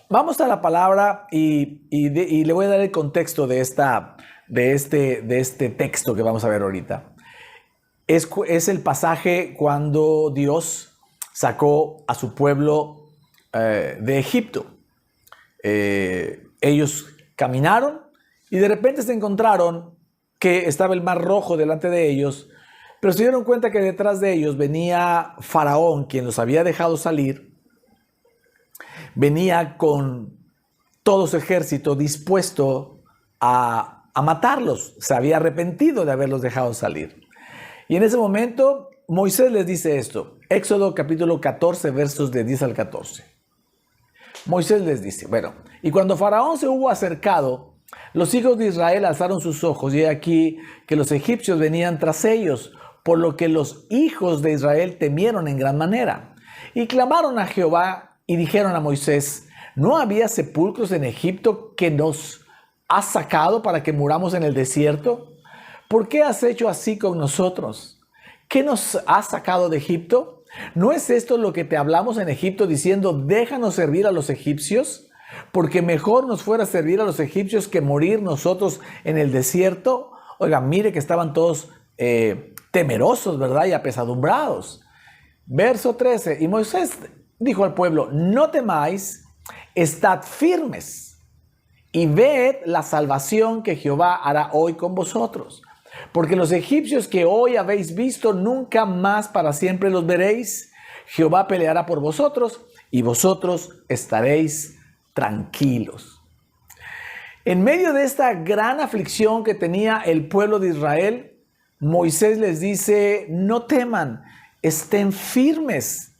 Vamos a la palabra y le voy a dar el contexto de este texto que vamos a ver ahorita. Es el pasaje cuando Dios sacó a su pueblo de Egipto. Ellos caminaron y de repente se encontraron que estaba el Mar Rojo delante de ellos, pero se dieron cuenta que detrás de ellos venía Faraón, quien los había dejado salir. Venía con todo su ejército dispuesto a matarlos. Se había arrepentido de haberlos dejado salir. Y en ese momento Moisés les dice esto. Éxodo capítulo 14, versos de 10 al 14. Moisés les dice, y cuando Faraón se hubo acercado, los hijos de Israel alzaron sus ojos y he aquí que los egipcios venían tras ellos, por lo que los hijos de Israel temieron en gran manera. Y clamaron a Jehová y dijeron a Moisés, ¿no había sepulcros en Egipto que nos has sacado para que muramos en el desierto? ¿Por qué has hecho así con nosotros? ¿Qué nos has sacado de Egipto? ¿No es esto lo que te hablamos en Egipto diciendo, déjanos servir a los egipcios? Porque mejor nos fuera servir a los egipcios que morir nosotros en el desierto. Oiga, mire que estaban todos temerosos, ¿verdad? Y apesadumbrados. Verso 13, y Moisés dijo al pueblo, no temáis, estad firmes y ved la salvación que Jehová hará hoy con vosotros. Porque los egipcios que hoy habéis visto, nunca más para siempre los veréis. Jehová peleará por vosotros y vosotros estaréis tranquilos. En medio de esta gran aflicción que tenía el pueblo de Israel, Moisés les dice, no teman, estén firmes.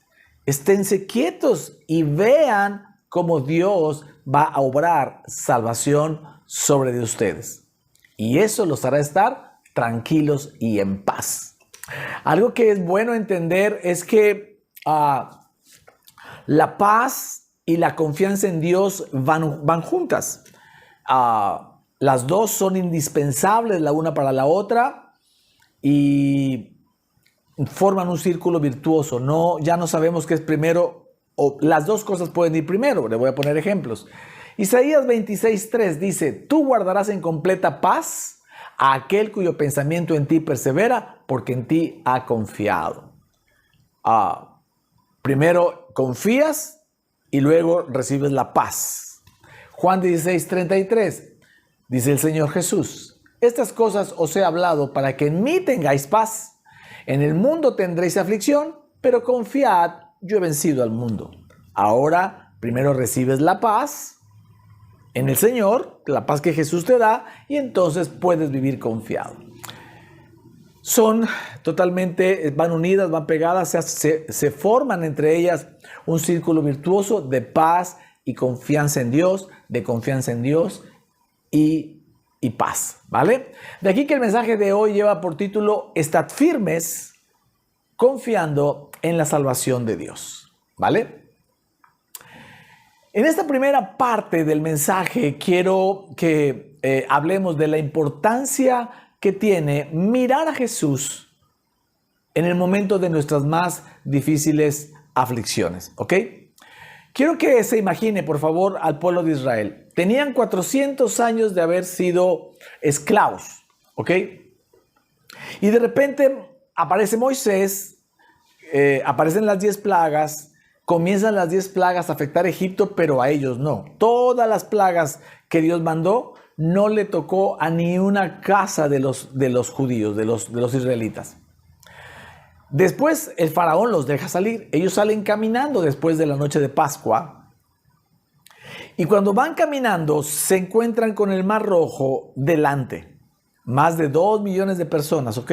Esténse quietos y vean cómo Dios va a obrar salvación sobre de ustedes. Y eso los hará estar tranquilos y en paz. Algo que es bueno entender es que la paz y la confianza en Dios van juntas. Las dos son indispensables la una para la otra y forman un círculo virtuoso. Ya no sabemos qué es primero, o las dos cosas pueden ir primero. Le voy a poner ejemplos. Isaías 26:3 dice, tú guardarás en completa paz a aquel cuyo pensamiento en ti persevera, porque en ti ha confiado. Primero confías y luego recibes la paz. Juan 16:33 dice el Señor Jesús, estas cosas os he hablado para que en mí tengáis paz. En el mundo tendréis aflicción, pero confiad, yo he vencido al mundo. Ahora, primero recibes la paz en el Señor, la paz que Jesús te da, y entonces puedes vivir confiado. Son totalmente, van unidas, van pegadas, se forman entre ellas un círculo virtuoso de paz y confianza en Dios, de confianza en Dios y paz, ¿vale? De aquí que el mensaje de hoy lleva por título, estad firmes, confiando en la salvación de Dios, ¿vale? En esta primera parte del mensaje quiero que hablemos de la importancia que tiene mirar a Jesús en el momento de nuestras más difíciles aflicciones, ¿ok? Quiero que se imagine, por favor, al pueblo de Israel. Tenían 400 años de haber sido esclavos, ¿ok? Y de repente aparece Moisés, aparecen las 10 plagas, comienzan las 10 plagas a afectar a Egipto, pero a ellos no. Todas las plagas que Dios mandó no le tocó a ni una casa de los judíos, de los israelitas. Después el faraón los deja salir. Ellos salen caminando después de la noche de Pascua. Y cuando van caminando se encuentran con el Mar Rojo delante. Más de 2 millones de personas, ¿ok?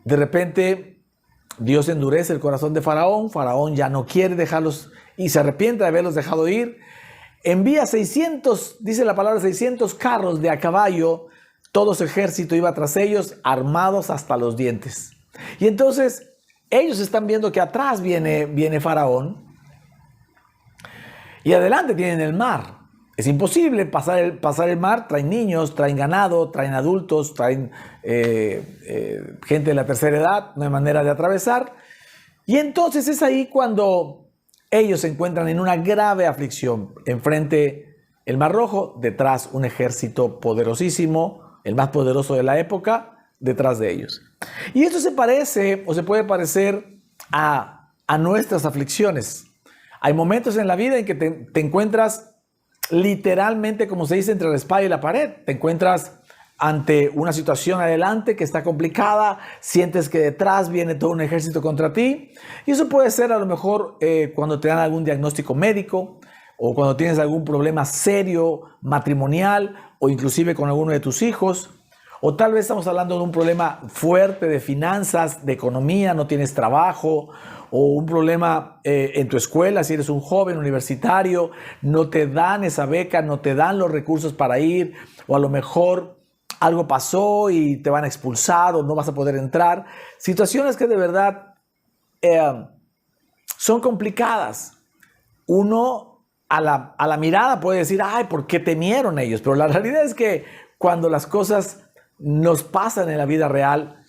De repente Dios endurece el corazón de Faraón. Faraón ya no quiere dejarlos y se arrepiente de haberlos dejado ir. Envía 600, dice la palabra, 600 carros de a caballo. Todo su ejército iba tras ellos, armados hasta los dientes. Y entonces ellos están viendo que atrás viene Faraón. Y adelante tienen el mar. Es imposible pasar el mar. Traen niños, traen ganado, traen adultos, traen gente de la tercera edad. No hay manera de atravesar. Y entonces es ahí cuando ellos se encuentran en una grave aflicción. Enfrente el Mar Rojo, detrás un ejército poderosísimo, el más poderoso de la época, detrás de ellos. Y esto se parece o se puede parecer a nuestras aflicciones. Hay momentos en la vida en que te encuentras literalmente, como se dice, entre la espada y la pared. Te encuentras ante una situación adelante que está complicada, sientes que detrás viene todo un ejército contra ti. Y eso puede ser a lo mejor cuando te dan algún diagnóstico médico o cuando tienes algún problema serio, matrimonial o inclusive con alguno de tus hijos. O tal vez estamos hablando de un problema fuerte de finanzas, de economía, no tienes trabajo, o un problema en tu escuela, si eres un joven universitario, no te dan esa beca, no te dan los recursos para ir, o a lo mejor algo pasó y te van a expulsar o no vas a poder entrar. Situaciones que de verdad son complicadas. Uno a la mirada puede decir, ay, ¿por qué temieron ellos? Pero la realidad es que cuando las cosas nos pasan en la vida real,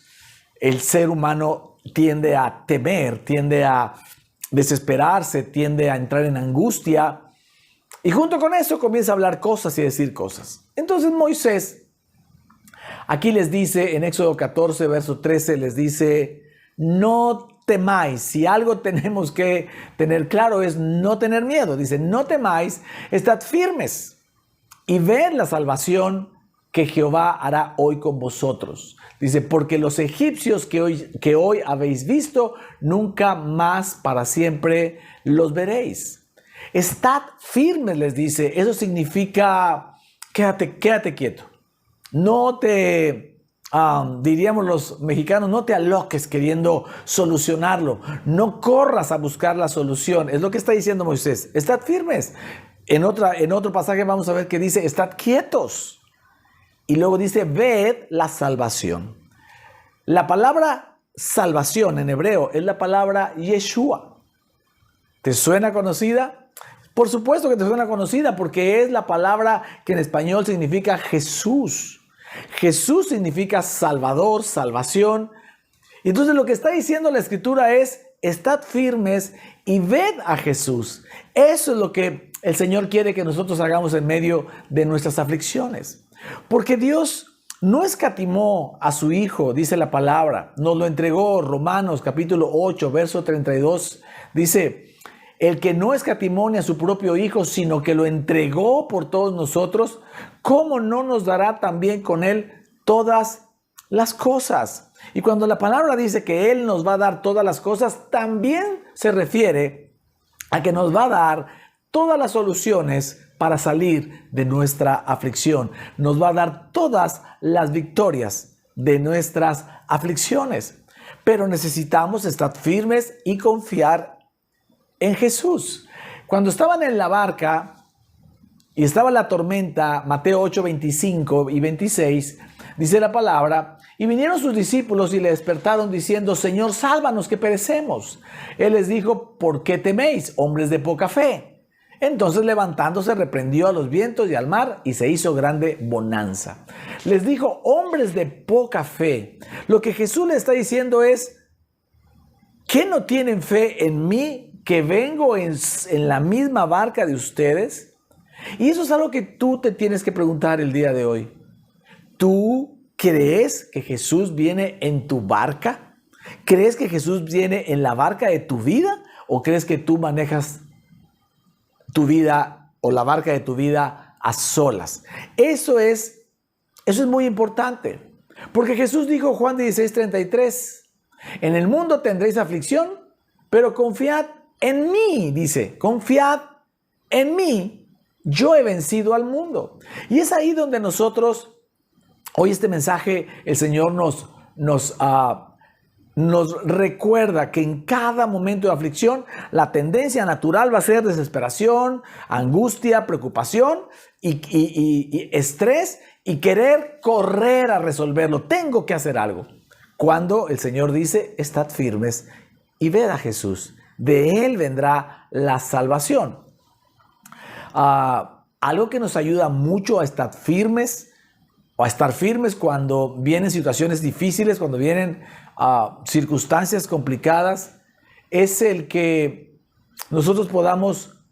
el ser humano tiende a temer, tiende a desesperarse, tiende a entrar en angustia y junto con eso comienza a hablar cosas y decir cosas. Entonces Moisés aquí les dice en Éxodo 14, verso 13, les dice, no temáis. Si algo tenemos que tener claro es no tener miedo. Dice, no temáis, estad firmes y ved la salvación que Jehová hará hoy con vosotros. Dice, porque los egipcios que hoy habéis visto, nunca más para siempre los veréis. Estad firmes, les dice. Eso significa, quédate quieto. No te, diríamos los mexicanos, no te aloques queriendo solucionarlo. No corras a buscar la solución. Es lo que está diciendo Moisés. Estad firmes. En otro pasaje vamos a ver que dice, estad quietos. Y luego dice, ved la salvación. La palabra salvación en hebreo es la palabra Yeshua. ¿Te suena conocida? Por supuesto que te suena conocida porque es la palabra que en español significa Jesús. Jesús significa Salvador, salvación. Y entonces lo que está diciendo la Escritura es, estad firmes y ved a Jesús. Eso es lo que el Señor quiere que nosotros hagamos en medio de nuestras aflicciones. Porque Dios no escatimó a su Hijo, dice la palabra, nos lo entregó. Romanos capítulo 8, verso 32, dice, el que no escatimó ni a su propio Hijo, sino que lo entregó por todos nosotros, ¿cómo no nos dará también con Él todas las cosas? Y cuando la palabra dice que Él nos va a dar todas las cosas, también se refiere a que nos va a dar todas las soluciones para salir de nuestra aflicción. Nos va a dar todas las victorias de nuestras aflicciones. Pero necesitamos estar firmes y confiar en Jesús. Cuando estaban en la barca y estaba la tormenta, Mateo 8, 25 y 26, dice la palabra, y vinieron sus discípulos y le despertaron diciendo, Señor, sálvanos que perecemos. Él les dijo, ¿por qué teméis, hombres de poca fe? Entonces levantándose reprendió a los vientos y al mar y se hizo grande bonanza. Les dijo, hombres de poca fe. Lo que Jesús le está diciendo es, ¿qué no tienen fe en mí que vengo en la misma barca de ustedes? Y eso es algo que tú te tienes que preguntar el día de hoy. ¿Tú crees que Jesús viene en tu barca? ¿Crees que Jesús viene en la barca de tu vida? ¿O crees que tú manejas tu vida o la barca de tu vida a solas? Eso es muy importante. Porque Jesús dijo, Juan 16:33, en el mundo tendréis aflicción, pero confiad en mí, dice, confiad en mí, yo he vencido al mundo. Y es ahí donde nosotros, hoy este mensaje, el Señor nos recuerda que en cada momento de aflicción la tendencia natural va a ser desesperación, angustia, preocupación y estrés y querer correr a resolverlo. Tengo que hacer algo. Cuando el Señor dice, estad firmes y ved a Jesús. De Él vendrá la salvación. Algo que nos ayuda mucho a estar firmes cuando vienen situaciones difíciles, cuando vienen circunstancias complicadas, es el que nosotros podamos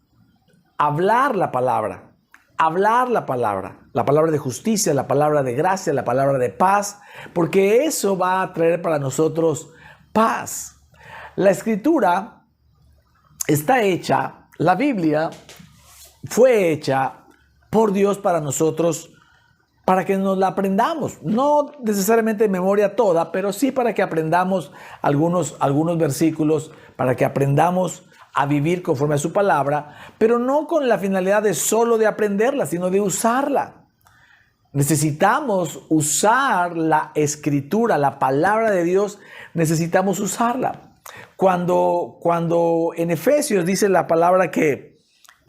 hablar la palabra de justicia, la palabra de gracia, la palabra de paz, porque eso va a traer para nosotros paz. La escritura está hecha, la Biblia fue hecha por Dios para nosotros, para que nos la aprendamos, no necesariamente de memoria toda, pero sí para que aprendamos algunos versículos, para que aprendamos a vivir conforme a su palabra, pero no con la finalidad de solo de aprenderla, sino de usarla. Necesitamos usar la escritura, la palabra de Dios, necesitamos usarla. Cuando en Efesios dice la palabra que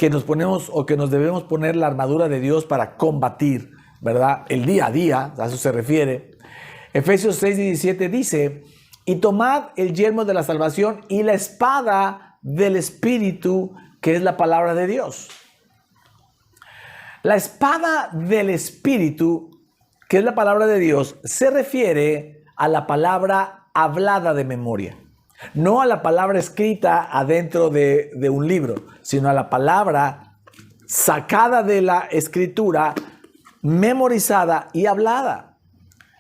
nos ponemos o que nos debemos poner la armadura de Dios para combatir, ¿verdad? El día a día, a eso se refiere. Efesios 6:17 dice, y tomad el yelmo de la salvación y la espada del Espíritu, que es la palabra de Dios. La espada del Espíritu, que es la palabra de Dios, se refiere a la palabra hablada de memoria. No a la palabra escrita adentro de un libro, sino a la palabra sacada de la escritura, memorizada y hablada.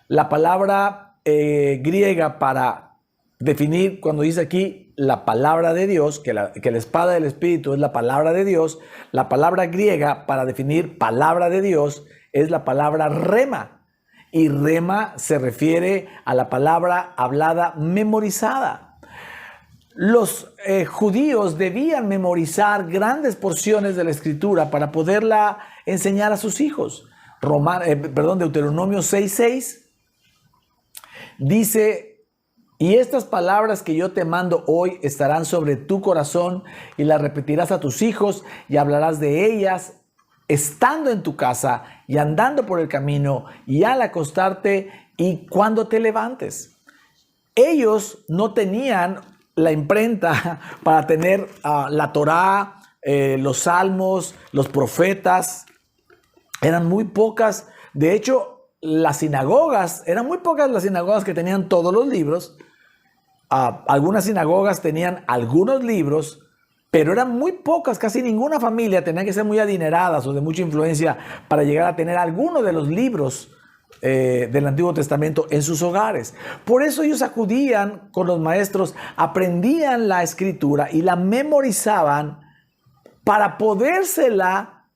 La palabra griega para definir, cuando dice aquí la palabra de Dios, que la espada del Espíritu es la palabra de Dios, la palabra griega para definir palabra de Dios es la palabra rema. Y rema se refiere a la palabra hablada memorizada. Los judíos debían memorizar grandes porciones de la Escritura para poderla enseñar a sus hijos. Deuteronomio 6:6 dice, y estas palabras que yo te mando hoy estarán sobre tu corazón y las repetirás a tus hijos y hablarás de ellas estando en tu casa y andando por el camino y al acostarte y cuando te levantes. Ellos no tenían la imprenta para tener la Torá, los salmos, los profetas. Eran muy pocas. De hecho, eran muy pocas las sinagogas que tenían todos los libros. Algunas sinagogas tenían algunos libros, pero eran muy pocas, casi ninguna familia tenía que ser muy adineradas o de mucha influencia para llegar a tener alguno de los libros del Antiguo Testamento en sus hogares. Por eso ellos acudían con los maestros, aprendían la escritura y la memorizaban para podérsela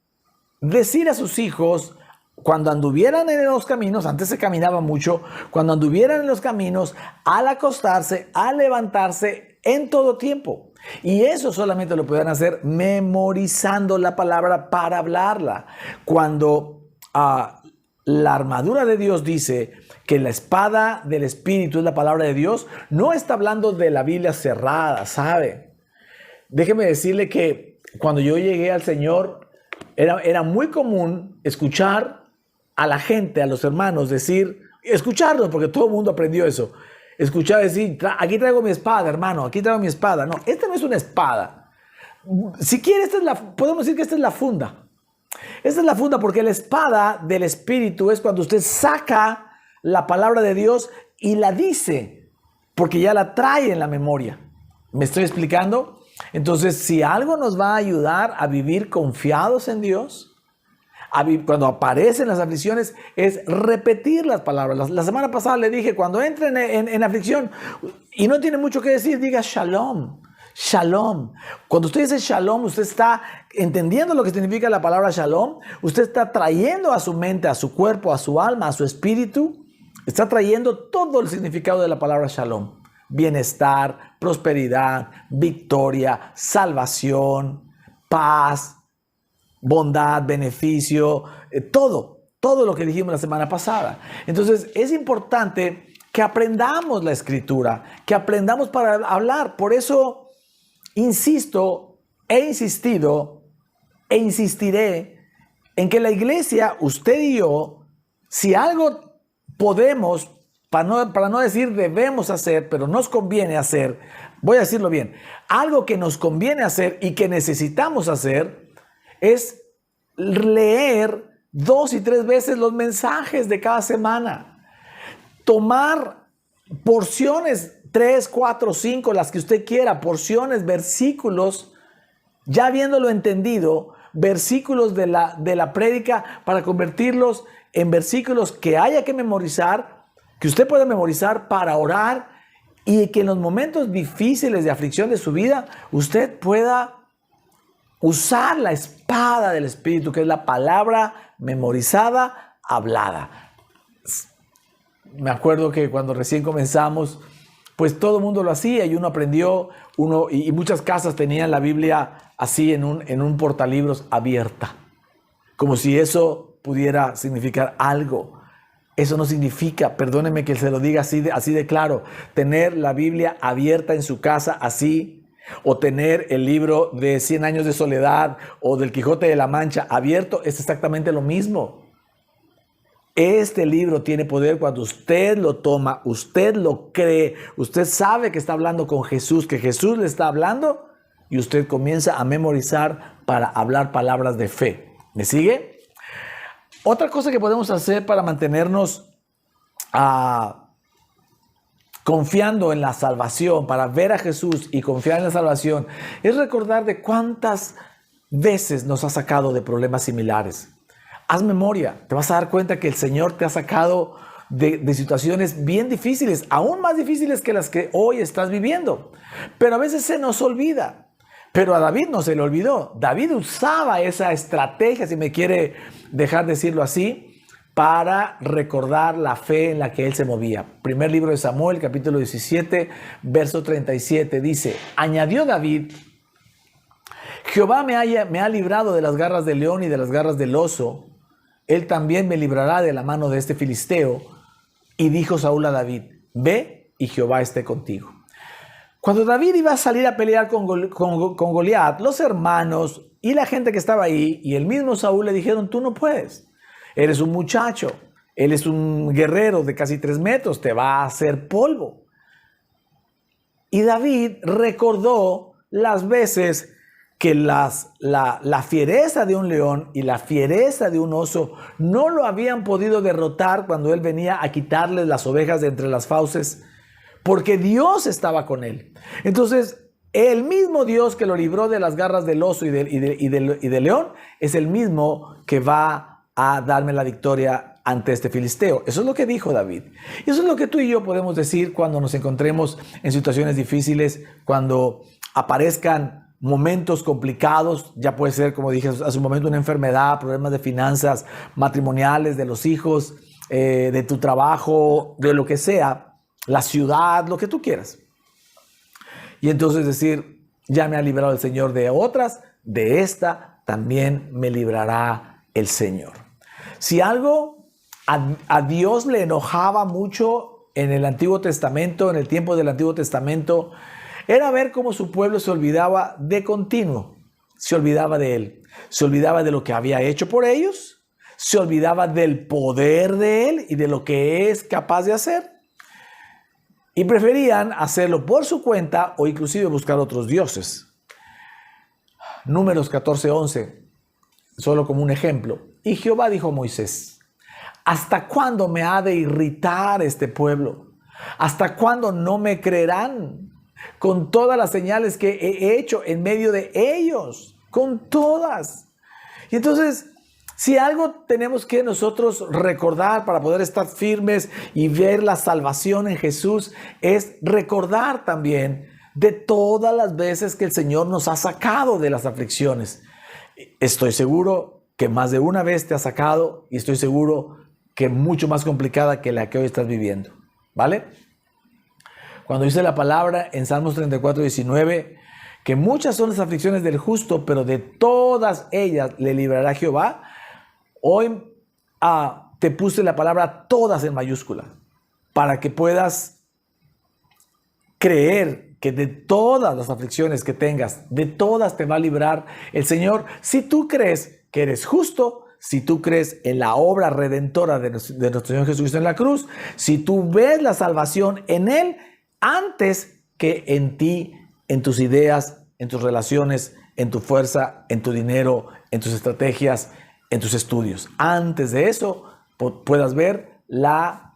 decir a sus hijos cuando anduvieran en los caminos. Antes se caminaba mucho. Cuando anduvieran en los caminos, al acostarse, al levantarse, en todo tiempo. Y eso solamente lo podían hacer memorizando la palabra para hablarla. Cuando la armadura de Dios dice que la espada del Espíritu es la palabra de Dios, no está hablando de la Biblia cerrada, ¿sabe? Déjeme decirle que cuando yo llegué al Señor, era muy común escuchar a la gente, a los hermanos, escucharlos, porque todo el mundo aprendió eso. Escuchar decir, aquí traigo mi espada, hermano, aquí traigo mi espada. No, esta no es una espada. Si quiere, podemos decir que esta es la funda. Esta es la funda porque la espada del Espíritu es cuando usted saca la palabra de Dios y la dice, porque ya la trae en la memoria. ¿Me estoy explicando? Entonces, si algo nos va a ayudar a vivir confiados en Dios, cuando aparecen las aflicciones, es repetir las palabras. La semana pasada le dije, cuando entren en aflicción y no tiene mucho que decir, diga shalom. Shalom. Cuando usted dice shalom, usted está entendiendo lo que significa la palabra shalom. Usted está trayendo a su mente, a su cuerpo, a su alma, a su espíritu. Está trayendo todo el significado de la palabra shalom. Bienestar, prosperidad, victoria, salvación, paz, bondad, beneficio, todo lo que dijimos la semana pasada. Entonces es importante que aprendamos la escritura, que aprendamos para hablar. Por eso insisto, he insistido e insistiré en que la iglesia, usted y yo, si algo podemos, para no decir debemos hacer, pero nos conviene hacer, voy a decirlo bien, algo que nos conviene hacer y que necesitamos hacer es leer 2 y 3 veces los mensajes de cada semana. Tomar porciones, 3, 4, 5, las que usted quiera, porciones, versículos ya habiéndolo entendido, versículos de la prédica para convertirlos en versículos que haya que memorizar, que usted pueda memorizar para orar y que en los momentos difíciles de aflicción de su vida, usted pueda usar la espada del Espíritu, que es la palabra memorizada, hablada. Me acuerdo que cuando recién comenzamos, pues todo el mundo lo hacía y uno aprendió, y muchas casas tenían la Biblia así en un portalibros abierta, como si eso pudiera significar algo. Eso no significa, perdónenme que se lo diga así de claro, tener la Biblia abierta en su casa así, o tener el libro de 100 años de soledad o del Quijote de la Mancha abierto, es exactamente lo mismo. Este libro tiene poder cuando usted lo toma, usted lo cree, usted sabe que está hablando con Jesús, que Jesús le está hablando y usted comienza a memorizar para hablar palabras de fe. ¿Me sigue? Otra cosa que podemos hacer para mantenernos confiando en la salvación, para ver a Jesús y confiar en la salvación, es recordar de cuántas veces nos ha sacado de problemas similares. Haz memoria, te vas a dar cuenta que el Señor te ha sacado de situaciones bien difíciles, aún más difíciles que las que hoy estás viviendo. Pero a veces se nos olvida. Pero a David no se le olvidó. David usaba esa estrategia, si me quiere dejar decirlo así, para recordar la fe en la que él se movía. Primer libro de Samuel, capítulo 17, verso 37, dice, añadió David, Jehová me ha librado de las garras del león y de las garras del oso. Él también me librará de la mano de este filisteo. Y dijo Saúl a David, ve y Jehová esté contigo. Cuando David iba a salir a pelear con Goliat, los hermanos y la gente que estaba ahí y el mismo Saúl le dijeron, tú no puedes. Eres un muchacho, él es un guerrero de casi 3 metros, te va a hacer polvo. Y David recordó las veces que la fiereza de un león y la fiereza de un oso no lo habían podido derrotar cuando él venía a quitarles las ovejas de entre las fauces, porque Dios estaba con él. Entonces, el mismo Dios que lo libró de las garras del oso y del león es el mismo que va a darme la victoria ante este filisteo. Eso es lo que dijo David. Y eso es lo que tú y yo podemos decir cuando nos encontremos en situaciones difíciles, cuando aparezcan momentos complicados, ya puede ser, como dije hace un momento, una enfermedad, problemas de finanzas, matrimoniales, de los hijos, de tu trabajo, de lo que sea, la ciudad, lo que tú quieras. Y entonces decir, ya me ha librado el Señor de otras, de esta también me librará el Señor. Si algo a Dios le enojaba mucho en el Antiguo Testamento, en el tiempo del Antiguo Testamento, era ver cómo su pueblo se olvidaba de continuo. Se olvidaba de él. Se olvidaba de lo que había hecho por ellos. Se olvidaba del poder de él y de lo que es capaz de hacer. Y preferían hacerlo por su cuenta o inclusive buscar otros dioses. Números 14:11, solo como un ejemplo. Y Jehová dijo a Moisés, ¿hasta cuándo me ha de irritar este pueblo? ¿Hasta cuándo no me creerán? Con todas las señales que he hecho en medio de ellos, con todas. Y entonces, si algo tenemos que nosotros recordar para poder estar firmes y ver la salvación en Jesús, es recordar también de todas las veces que el Señor nos ha sacado de las aflicciones. Estoy seguro que más de una vez te ha sacado y estoy seguro que mucho más complicada que la que hoy estás viviendo, ¿vale? Cuando dice la palabra en Salmos 34:19, que muchas son las aflicciones del justo, pero de todas ellas le librará Jehová, hoy te puse la palabra todas en mayúscula, para que puedas creer que de todas las aflicciones que tengas, de todas te va a librar el Señor, si tú crees que eres justo, si tú crees en la obra redentora de nuestro Señor Jesucristo en la cruz, si tú ves la salvación en Él, antes que en ti, en tus ideas, en tus relaciones, en tu fuerza, en tu dinero, en tus estrategias, en tus estudios. Antes de eso, puedas ver la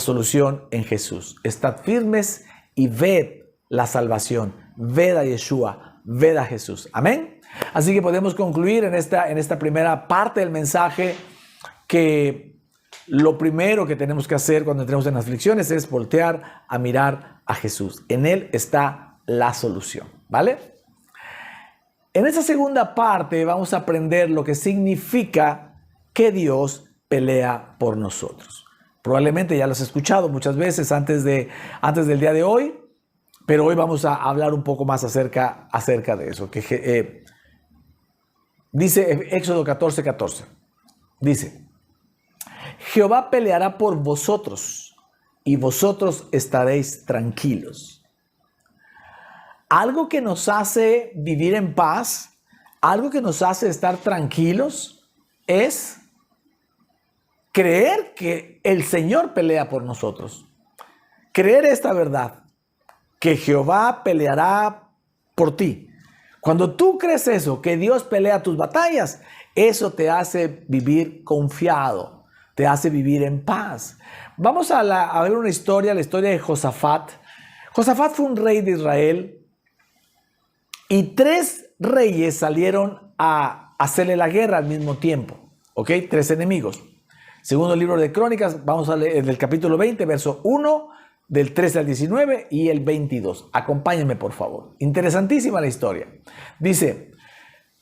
solución en Jesús. Estad firmes y ved la salvación. Ved a Yeshua. ved a Jesús. Amén. Así que podemos concluir en esta primera parte del mensaje que lo primero que tenemos que hacer cuando entremos en aflicciones es voltear a mirar a Jesús. En Él está la solución, ¿vale? En esta segunda parte vamos a aprender lo que significa que Dios pelea por nosotros. Probablemente ya lo has escuchado muchas veces antes del día de hoy, pero hoy vamos a hablar un poco más acerca de eso. Dice Éxodo 14:14. Dice: Jehová peleará por vosotros y vosotros estaréis tranquilos. Algo que nos hace vivir en paz, algo que nos hace estar tranquilos, es creer que el Señor pelea por nosotros. Creer esta verdad, que Jehová peleará por ti. Cuando tú crees eso, que Dios pelea tus batallas, eso te hace vivir confiado, te hace vivir en paz. Vamos a ver una historia, la historia de Josafat. Josafat fue un rey de Israel y 3 reyes salieron a hacerle la guerra al mismo tiempo. ¿Ok? 3 enemigos. Segundo libro de Crónicas, vamos a leer del capítulo 20, verso 1, del 13 al 19 y el 22. Acompáñenme, por favor. Interesantísima la historia. Dice: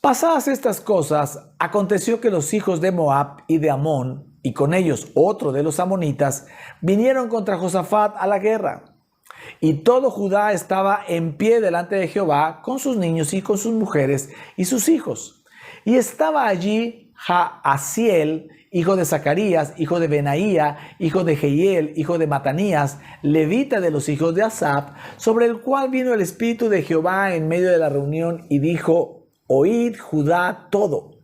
pasadas estas cosas, aconteció que los hijos de Moab y de Amón, y con ellos otro de los amonitas, vinieron contra Josafat a la guerra. Y todo Judá estaba en pie delante de Jehová, con sus niños y con sus mujeres y sus hijos. Y estaba allí Jaasiel, hijo de Zacarías, hijo de Benaía, hijo de Jehiel, hijo de Matanías, levita de los hijos de Asaf, sobre el cual vino el Espíritu de Jehová en medio de la reunión y dijo: oíd Judá todo,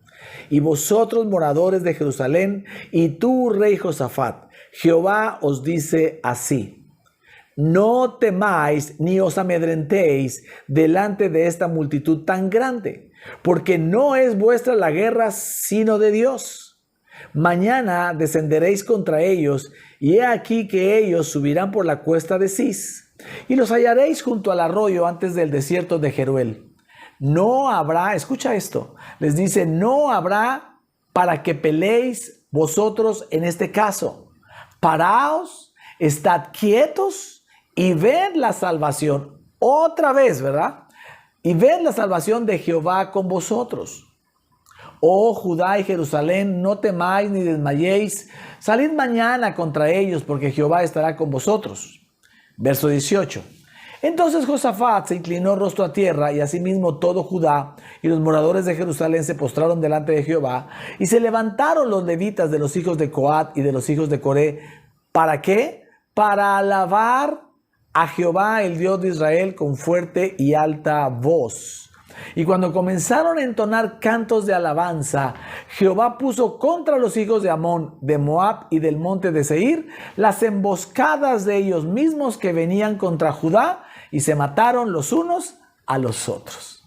y vosotros moradores de Jerusalén, y tú rey Josafat, Jehová os dice así: no temáis ni os amedrentéis delante de esta multitud tan grande, porque no es vuestra la guerra sino de Dios. Mañana descenderéis contra ellos, y he aquí que ellos subirán por la cuesta de Cis, y los hallaréis junto al arroyo antes del desierto de Jeruel. No habrá, escucha esto, les dice, no habrá para que peleéis vosotros en este caso. Paraos, estad quietos y ved la salvación, otra vez, ¿verdad? Y ved la salvación de Jehová con vosotros. Oh Judá y Jerusalén, no temáis ni desmayéis, salid mañana contra ellos, porque Jehová estará con vosotros. Verso 18. Entonces Josafat se inclinó rostro a tierra, y asimismo todo Judá y los moradores de Jerusalén se postraron delante de Jehová, y se levantaron los levitas de los hijos de Coat y de los hijos de Coré. ¿Para qué? Para alabar a Jehová, el Dios de Israel, con fuerte y alta voz. Y cuando comenzaron a entonar cantos de alabanza, Jehová puso contra los hijos de Amón, de Moab y del monte de Seir las emboscadas de ellos mismos que venían contra Judá, y se mataron los unos a los otros.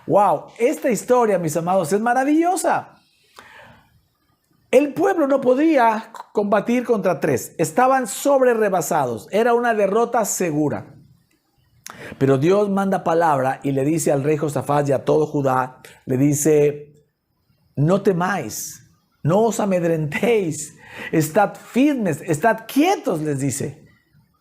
¡Wow! Esta historia, mis amados, es maravillosa. El pueblo no podía combatir contra 3. Estaban sobrerebasados. Era una derrota segura. Pero Dios manda palabra y le dice al rey Josafat y a todo Judá, le dice: no temáis, no os amedrentéis, estad firmes, estad quietos, les dice,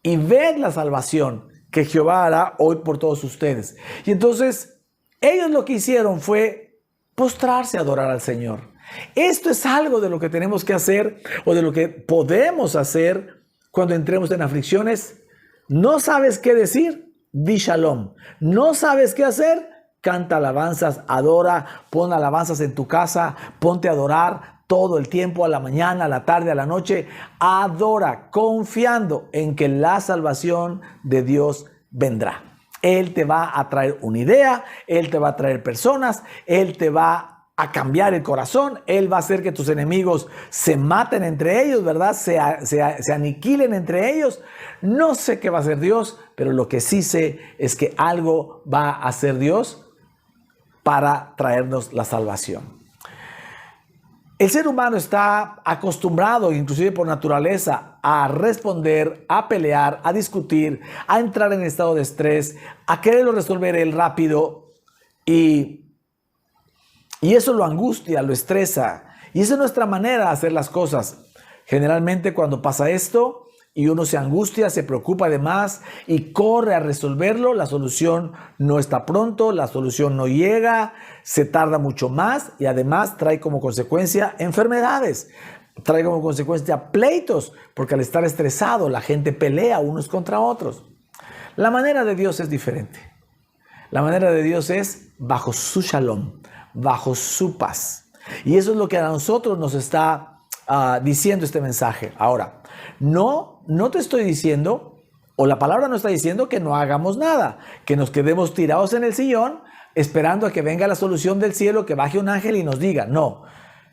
y ved la salvación que Jehová hará hoy por todos ustedes. Y entonces ellos lo que hicieron fue postrarse a adorar al Señor. Esto es algo de lo que tenemos que hacer, o de lo que podemos hacer cuando entremos en aflicciones. ¿No sabes qué decir? Di shalom. ¿No sabes qué hacer? Canta alabanzas, adora, pon alabanzas en tu casa, ponte a adorar todo el tiempo, a la mañana, a la tarde, a la noche. Adora, confiando en que la salvación de Dios vendrá. Él te va a traer una idea, Él te va a traer personas, Él te va a cambiar el corazón, Él va a hacer que tus enemigos se maten entre ellos, ¿verdad? Se aniquilen entre ellos. No sé qué va a hacer Dios, pero lo que sí sé es que algo va a hacer Dios para traernos la salvación. El ser humano está acostumbrado, inclusive por naturaleza, a responder, a pelear, a discutir, a entrar en estado de estrés, a quererlo resolver él rápido. Y eso lo angustia, lo estresa. Y esa es nuestra manera de hacer las cosas. Generalmente cuando pasa esto y uno se angustia, se preocupa de más y corre a resolverlo, la solución no está pronto, la solución no llega, se tarda mucho más y además trae como consecuencia enfermedades. Trae como consecuencia pleitos, porque al estar estresado la gente pelea unos contra otros. La manera de Dios es diferente. La manera de Dios es bajo su shalom, bajo su paz. Y eso es lo que a nosotros nos está diciendo este mensaje. Ahora, no te estoy diciendo, o la palabra no está diciendo que no hagamos nada, que nos quedemos tirados en el sillón esperando a que venga la solución del cielo, que baje un ángel y nos diga. No,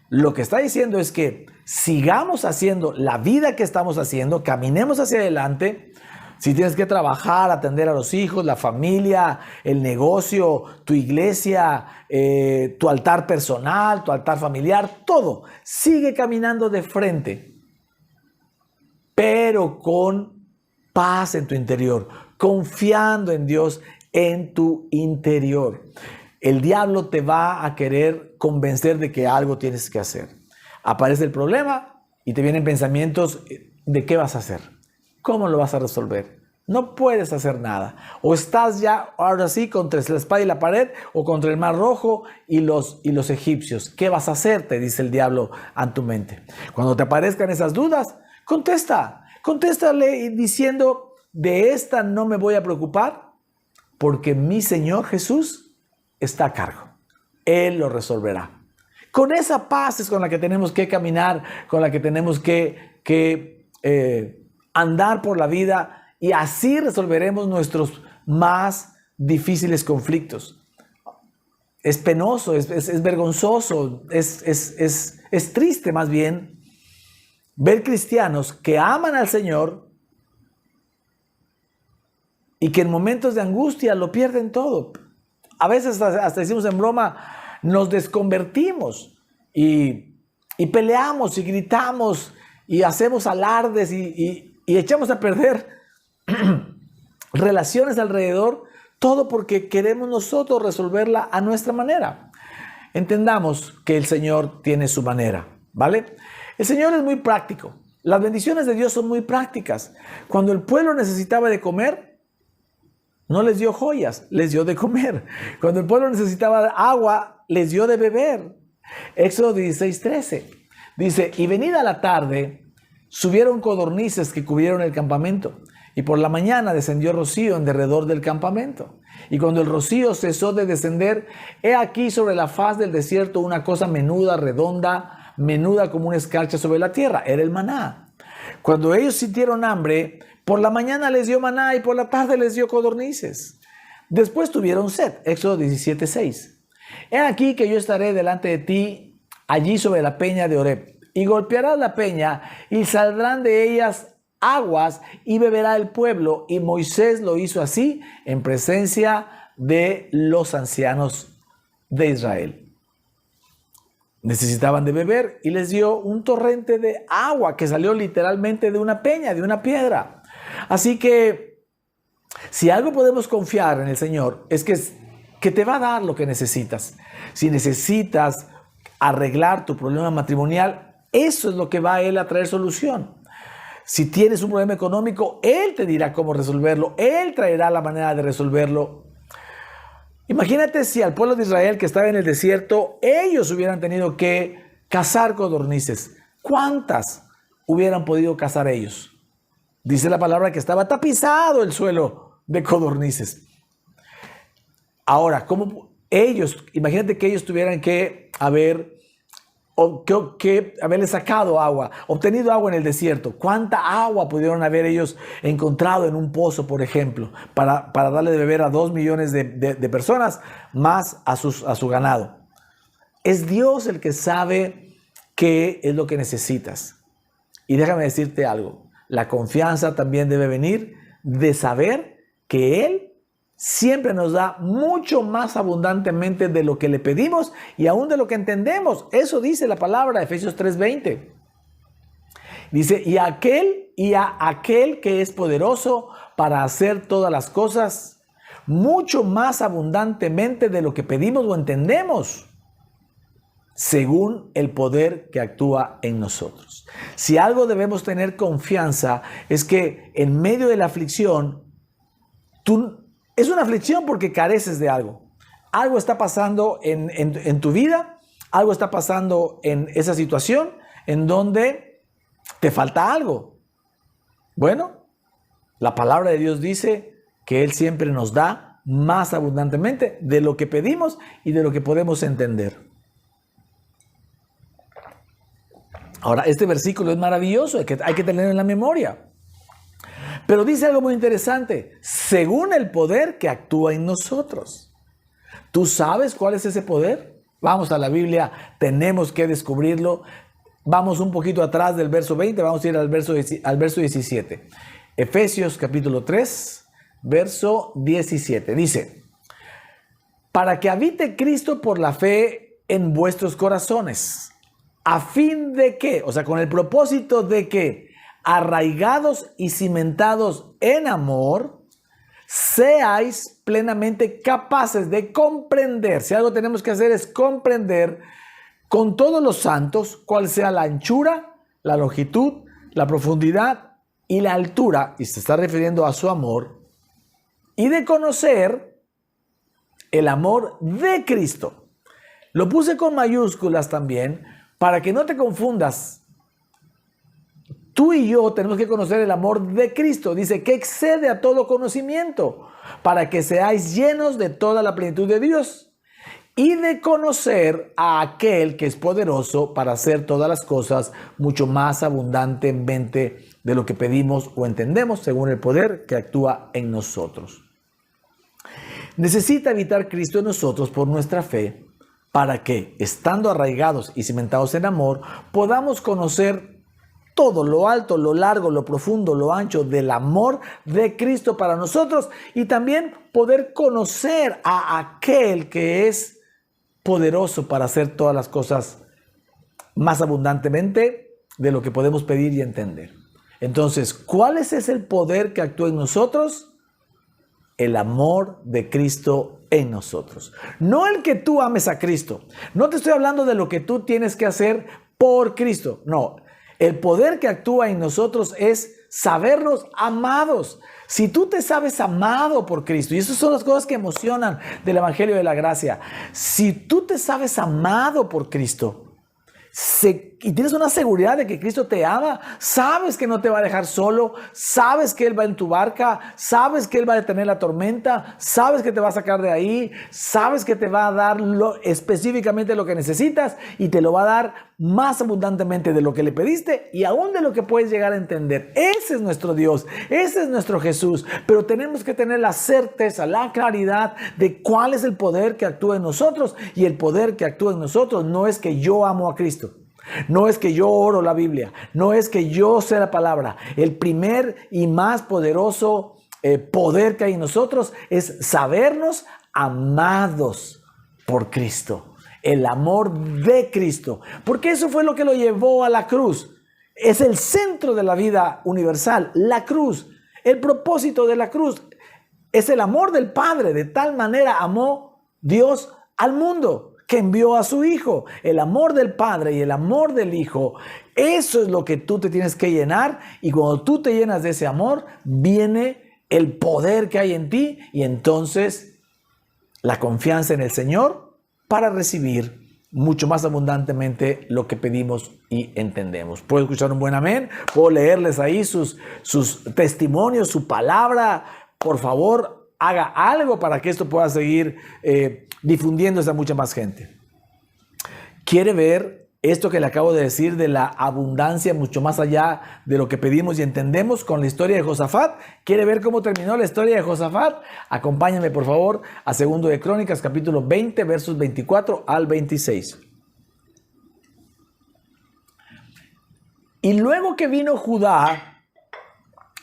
lo que está diciendo es que sigamos haciendo la vida que estamos haciendo, caminemos hacia adelante. Si tienes que trabajar, atender a los hijos, la familia, el negocio, tu iglesia, tu altar personal, tu altar familiar, todo, sigue caminando de frente, pero con paz en tu interior, confiando en Dios en tu interior. El diablo te va a querer convencer de que algo tienes que hacer. Aparece el problema y te vienen pensamientos de qué vas a hacer. ¿Cómo lo vas a resolver? No puedes hacer nada. O estás ya, ahora sí, contra la espada y la pared, o contra el mar rojo y los egipcios. ¿Qué vas a hacer? Te dice el diablo a tu mente. Cuando te aparezcan esas dudas, contéstale diciendo, de esta no me voy a preocupar, porque mi Señor Jesús está a cargo. Él lo resolverá. Con esa paz es con la que tenemos que caminar, con la que tenemos que andar por la vida, y así resolveremos nuestros más difíciles conflictos. Es penoso, es vergonzoso, es triste más bien ver cristianos que aman al Señor y que en momentos de angustia lo pierden todo. A veces hasta decimos en broma, nos desconvertimos y peleamos y gritamos y hacemos alardes y echamos a perder relaciones alrededor, todo porque queremos nosotros resolverla a nuestra manera. Entendamos que el Señor tiene su manera, ¿vale? El Señor es muy práctico. Las bendiciones de Dios son muy prácticas. Cuando el pueblo necesitaba de comer, no les dio joyas, les dio de comer. Cuando el pueblo necesitaba agua, les dio de beber. Éxodo 16:13 dice, y venida la tarde, subieron codornices que cubrieron el campamento, y por la mañana descendió rocío en derredor del campamento. Y cuando el rocío cesó de descender, he aquí sobre la faz del desierto una cosa menuda, redonda, menuda como una escarcha sobre la tierra. Era el maná. Cuando ellos sintieron hambre, por la mañana les dio maná y por la tarde les dio codornices. Después tuvieron sed. Éxodo 17:6. He aquí que yo estaré delante de ti allí sobre la peña de Horeb, y golpearás la peña y saldrán de ellas aguas y beberá el pueblo. Y Moisés lo hizo así en presencia de los ancianos de Israel. Necesitaban de beber y les dio un torrente de agua que salió literalmente de una peña, de una piedra. Así que si algo podemos confiar en el Señor es que te va a dar lo que necesitas. Si necesitas arreglar tu problema matrimonial, eso es lo que va a Él a traer solución. Si tienes un problema económico, Él te dirá cómo resolverlo. Él traerá la manera de resolverlo. Imagínate si al pueblo de Israel que estaba en el desierto, ellos hubieran tenido que cazar codornices. ¿Cuántas hubieran podido cazar ellos? Dice la palabra que estaba tapizado el suelo de codornices. Ahora, imagínate que ellos tuvieran que haberle sacado agua, obtenido agua en el desierto. ¿Cuánta agua pudieron haber ellos encontrado en un pozo, por ejemplo, para darle de beber a 2 millones de personas, más a su ganado? Es Dios el que sabe qué es lo que necesitas. Y déjame decirte algo, la confianza también debe venir de saber que Él siempre nos da mucho más abundantemente de lo que le pedimos y aún de lo que entendemos. Eso dice la palabra, Efesios 3:20. Dice, y a aquel que es poderoso para hacer todas las cosas mucho más abundantemente de lo que pedimos o entendemos, según el poder que actúa en nosotros. Si algo debemos tener confianza es que en medio de la aflicción, es una aflicción porque careces de algo. Algo está pasando en tu vida, algo está pasando en esa situación en donde te falta algo. Bueno, la palabra de Dios dice que Él siempre nos da más abundantemente de lo que pedimos y de lo que podemos entender. Ahora, este versículo es maravilloso, hay que tenerlo en la memoria. Pero dice algo muy interesante, según el poder que actúa en nosotros. ¿Tú sabes cuál es ese poder? Vamos a la Biblia, tenemos que descubrirlo. Vamos un poquito atrás del verso 20, vamos a ir al verso 17. Efesios capítulo 3, verso 17. Dice, para que habite Cristo por la fe en vuestros corazones, a fin de que, o sea, con el propósito de que, arraigados y cimentados en amor, seáis plenamente capaces de comprender. Si algo tenemos que hacer es comprender con todos los santos cuál sea la anchura, la longitud, la profundidad y la altura, y se está refiriendo a su amor, y de conocer el amor de Cristo. Lo puse con mayúsculas también para que no te confundas. Tú y yo tenemos que conocer el amor de Cristo. Dice que excede a todo conocimiento, para que seáis llenos de toda la plenitud de Dios y de conocer a aquel que es poderoso para hacer todas las cosas mucho más abundantemente de lo que pedimos o entendemos, según el poder que actúa en nosotros. Necesita habitar Cristo en nosotros por nuestra fe, para que, estando arraigados y cimentados en amor, podamos conocer todo lo alto, lo largo, lo profundo, lo ancho del amor de Cristo para nosotros, y también poder conocer a aquel que es poderoso para hacer todas las cosas más abundantemente de lo que podemos pedir y entender. Entonces, ¿cuál es ese el poder que actúa en nosotros? El amor de Cristo en nosotros. No el que tú ames a Cristo. No te estoy hablando de lo que tú tienes que hacer por Cristo. No. El poder que actúa en nosotros es sabernos amados. Si tú te sabes amado por Cristo, y esas son las cosas que emocionan del Evangelio de la Gracia. Si tú te sabes amado por Cristo, y tienes una seguridad de que Cristo te ama, sabes que no te va a dejar solo, sabes que Él va en tu barca, sabes que Él va a detener la tormenta, sabes que te va a sacar de ahí, sabes que te va a dar específicamente lo que necesitas y te lo va a dar más abundantemente de lo que le pediste y aún de lo que puedes llegar a entender. Ese es nuestro Dios, ese es nuestro Jesús, pero tenemos que tener la certeza, la claridad de cuál es el poder que actúa en nosotros, y el poder que actúa en nosotros no es que yo amo a Cristo. No es que yo oro la Biblia, no es que yo sé la palabra. El primer y más poderoso poder que hay en nosotros es sabernos amados por Cristo. El amor de Cristo. Porque eso fue lo que lo llevó a la cruz. Es el centro de la vida universal, la cruz. El propósito de la cruz es el amor del Padre. De tal manera amó Dios al mundo, que envió a su Hijo. El amor del Padre y el amor del Hijo, eso es lo que tú te tienes que llenar, y cuando tú te llenas de ese amor, viene el poder que hay en ti, y entonces la confianza en el Señor para recibir mucho más abundantemente lo que pedimos y entendemos. Puedo escuchar un buen amén, puedo leerles ahí sus testimonios, su palabra. Por favor, haga algo para que esto pueda seguir difundiéndose a mucha más gente. ¿Quiere ver esto que le acabo de decir de la abundancia mucho más allá de lo que pedimos y entendemos con la historia de Josafat? ¿Quiere ver cómo terminó la historia de Josafat? Acompáñenme por favor a 2 de Crónicas capítulo 20 versos 24 al 26. Y luego que vino Judá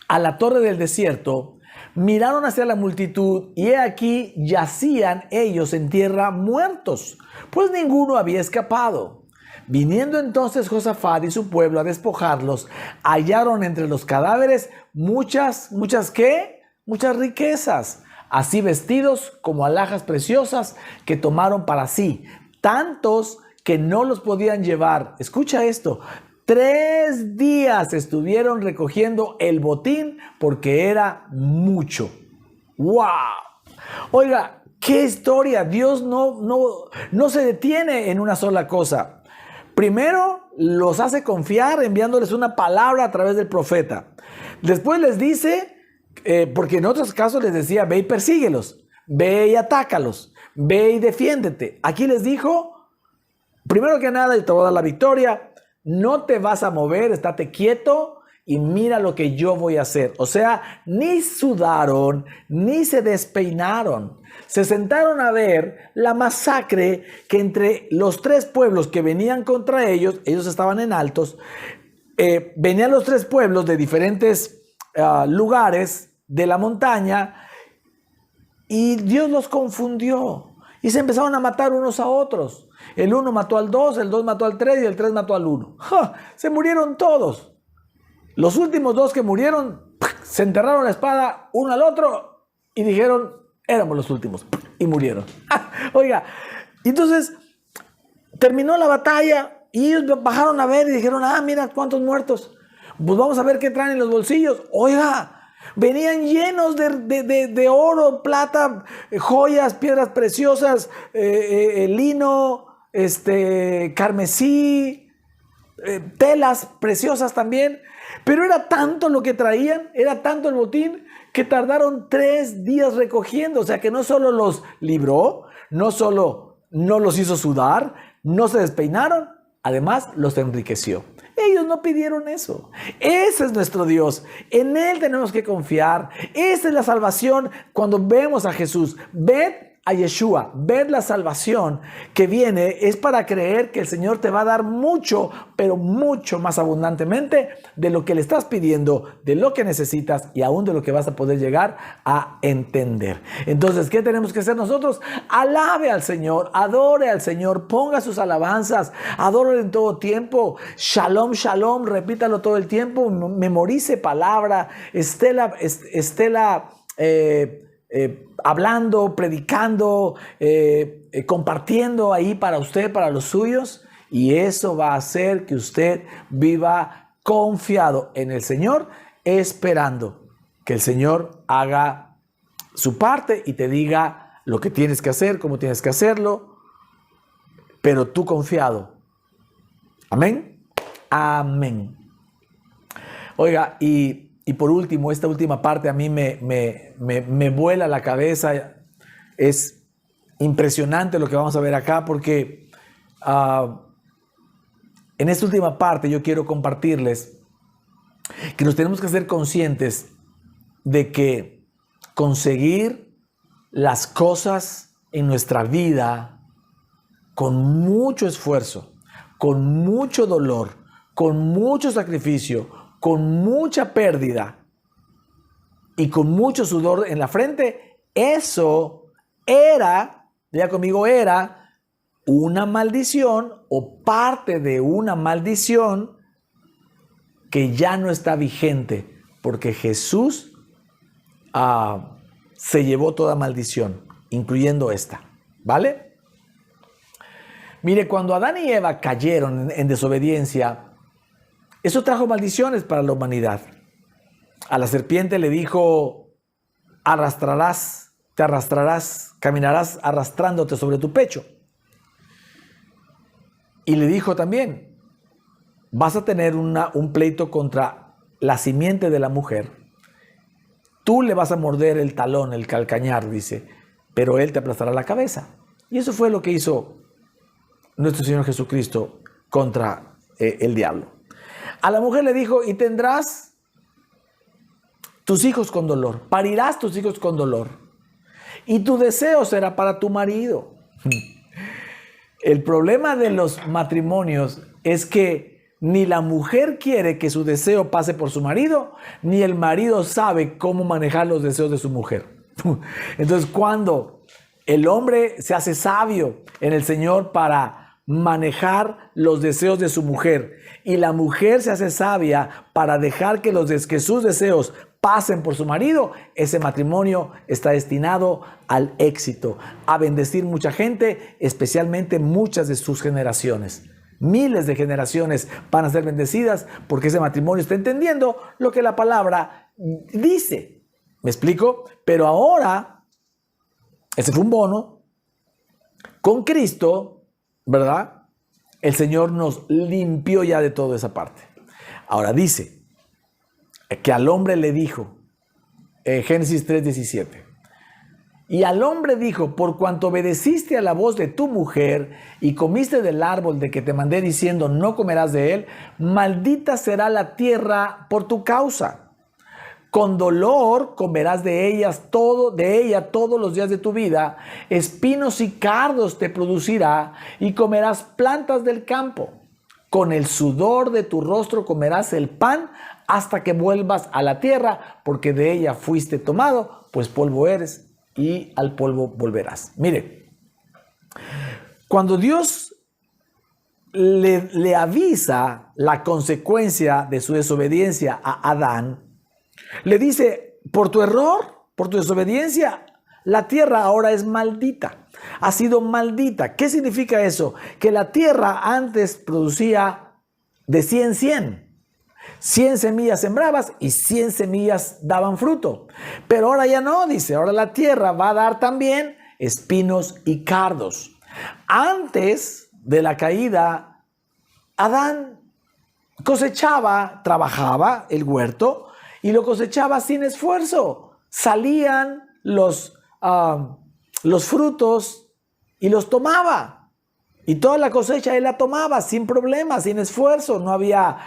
a la torre del desierto, miraron hacia la multitud, y he aquí yacían ellos en tierra muertos, pues ninguno había escapado. Viniendo entonces Josafat y su pueblo a despojarlos, hallaron entre los cadáveres muchas ¿qué? Muchas riquezas. así vestidos como alhajas preciosas que tomaron para sí, tantos que no los podían llevar. Escucha esto, 3 días estuvieron recogiendo el botín porque era mucho. ¡Wow! Oiga, qué historia. Dios no se detiene en una sola cosa. Primero los hace confiar enviándoles una palabra a través del profeta. Después les dice, porque en otros casos les decía, ve y persíguelos, ve y atácalos, ve y defiéndete. Aquí les dijo, primero que nada, yo te voy a dar la victoria, no te vas a mover, estate quieto y mira lo que yo voy a hacer. O sea, ni sudaron, ni se despeinaron. Se sentaron a ver la masacre que entre los 3 pueblos que venían contra ellos estaban en altos, venían los 3 pueblos de diferentes lugares de la montaña y Dios los confundió y se empezaron a matar unos a otros. El 1 mató al 2, el 2 mató al 3 y el 3 mató al 1. ¡Ja! Se murieron todos. Los últimos 2 que murieron se enterraron la espada uno al otro y dijeron, éramos los últimos, y murieron. Oiga, entonces terminó la batalla y ellos bajaron a ver y dijeron, mira cuántos muertos, pues vamos a ver qué traen en los bolsillos. Oiga, venían llenos de oro, plata, joyas, piedras preciosas, lino, carmesí, telas preciosas también. Pero era tanto lo que traían, era tanto el botín, que tardaron 3 días recogiendo. O sea que no solo los libró, no solo no los hizo sudar, no se despeinaron, además los enriqueció. Ellos no pidieron eso. Ese es nuestro Dios. En Él tenemos que confiar. Esa es la salvación cuando vemos a Jesús. Ved a Yeshua, ver la salvación que viene es para creer que el Señor te va a dar mucho, pero mucho más abundantemente de lo que le estás pidiendo, de lo que necesitas y aún de lo que vas a poder llegar a entender. Entonces, ¿qué tenemos que hacer nosotros? Alabe al Señor, adore al Señor, ponga sus alabanzas, adore en todo tiempo. Shalom, shalom, repítalo todo el tiempo, memorice palabra, hablando, predicando, compartiendo ahí para usted, para los suyos, y eso va a hacer que usted viva confiado en el Señor, esperando que el Señor haga su parte y te diga lo que tienes que hacer, cómo tienes que hacerlo, pero tú confiado. Amén. Amén. Oiga, y por último, esta última parte a mí me vuela la cabeza. Es impresionante lo que vamos a ver acá porque en esta última parte yo quiero compartirles que nos tenemos que ser conscientes de que conseguir las cosas en nuestra vida con mucho esfuerzo, con mucho dolor, con mucho sacrificio, con mucha pérdida y con mucho sudor en la frente, eso era, diga conmigo, era una maldición o parte de una maldición que ya no está vigente porque Jesús se llevó toda maldición, incluyendo esta, ¿vale? Mire, cuando Adán y Eva cayeron en desobediencia, eso trajo maldiciones para la humanidad. A la serpiente le dijo, te arrastrarás, caminarás arrastrándote sobre tu pecho. Y le dijo también, vas a tener un pleito contra la simiente de la mujer. Tú le vas a morder el talón, el calcañar, dice, pero él te aplastará la cabeza. Y eso fue lo que hizo nuestro Señor Jesucristo contra el diablo. A la mujer le dijo, y tendrás tus hijos con dolor, parirás tus hijos con dolor, y tu deseo será para tu marido. El problema de los matrimonios es que ni la mujer quiere que su deseo pase por su marido, ni el marido sabe cómo manejar los deseos de su mujer. Entonces, cuando el hombre se hace sabio en el Señor para manejar los deseos de su mujer y la mujer se hace sabia para dejar que sus deseos pasen por su marido, ese matrimonio está destinado al éxito, a bendecir mucha gente, especialmente muchas de sus generaciones. Miles de generaciones van a ser bendecidas porque ese matrimonio está entendiendo lo que la palabra dice. ¿Me explico? Pero ahora, ese fue un bono. Con Cristo, ¿verdad? El Señor nos limpió ya de toda esa parte. Ahora dice que al hombre le dijo, Génesis 3:17, y al hombre dijo, por cuanto obedeciste a la voz de tu mujer y comiste del árbol de que te mandé diciendo, no comerás de él, maldita será la tierra por tu causa. Con dolor comerás de ella todos los días de tu vida, espinos y cardos te producirá y comerás plantas del campo. Con el sudor de tu rostro comerás el pan hasta que vuelvas a la tierra, porque de ella fuiste tomado, pues polvo eres y al polvo volverás. Mire, cuando Dios le avisa la consecuencia de su desobediencia a Adán, le dice, por tu error, por tu desobediencia, la tierra ahora es maldita. Ha sido maldita. ¿Qué significa eso? Que la tierra antes producía de 100 100. 100 semillas sembrabas y 100 semillas daban fruto. Pero ahora ya no, dice. Ahora la tierra va a dar también espinos y cardos. Antes de la caída, Adán cosechaba, trabajaba el huerto y lo cosechaba sin esfuerzo. Salían los frutos y los tomaba. Y toda la cosecha él la tomaba sin problema, sin esfuerzo. No había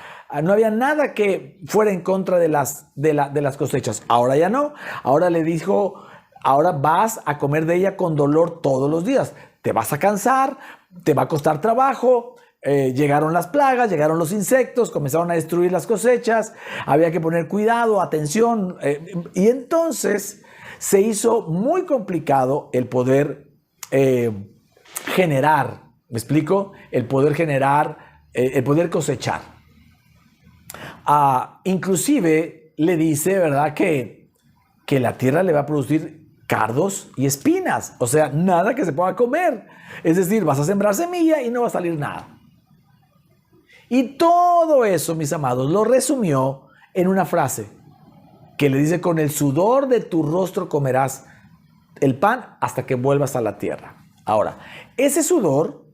nada que fuera en contra de las cosechas. Ahora ya no. Ahora le dijo, ahora vas a comer de ella con dolor todos los días. Te vas a cansar, te va a costar trabajo. Llegaron las plagas, llegaron los insectos, comenzaron a destruir las cosechas. Había que poner cuidado, atención. Y entonces se hizo muy complicado el poder generar, ¿me explico? El poder generar, el poder cosechar. Inclusive le dice, ¿verdad? Que la tierra le va a producir cardos y espinas. O sea, nada que se pueda comer. Es decir, vas a sembrar semilla y no va a salir nada. Y todo eso, mis amados, lo resumió en una frase que le dice, con el sudor de tu rostro comerás el pan hasta que vuelvas a la tierra. Ahora, ese sudor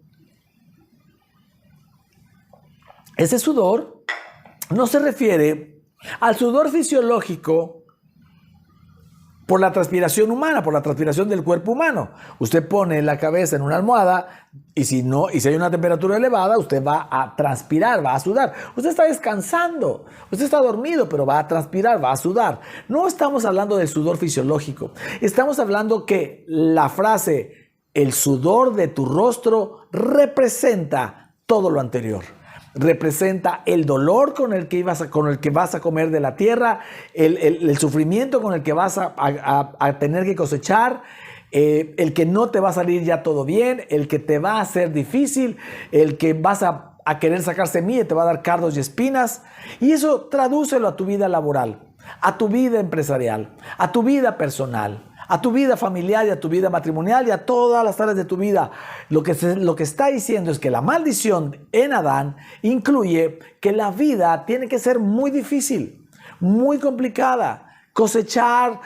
no se refiere al sudor fisiológico por la transpiración humana, por la transpiración del cuerpo humano. Usted pone la cabeza en una almohada y si hay una temperatura elevada, usted va a transpirar, va a sudar. Usted está descansando, usted está dormido, pero va a transpirar, va a sudar. No estamos hablando del sudor fisiológico. Estamos hablando que la frase, el sudor de tu rostro, representa todo lo anterior. Representa el dolor con el que vas a comer de la tierra, el sufrimiento con el que vas a tener que cosechar, el que no te va a salir ya todo bien, el que te va a hacer difícil, el que vas a querer sacar semilla y te va a dar cardos y espinas. Y eso tradúcelo a tu vida laboral, a tu vida empresarial, a tu vida personal, a tu vida familiar y a tu vida matrimonial y a todas las áreas de tu vida. Lo que está diciendo es que la maldición en Adán incluye que la vida tiene que ser muy difícil, muy complicada. Cosechar,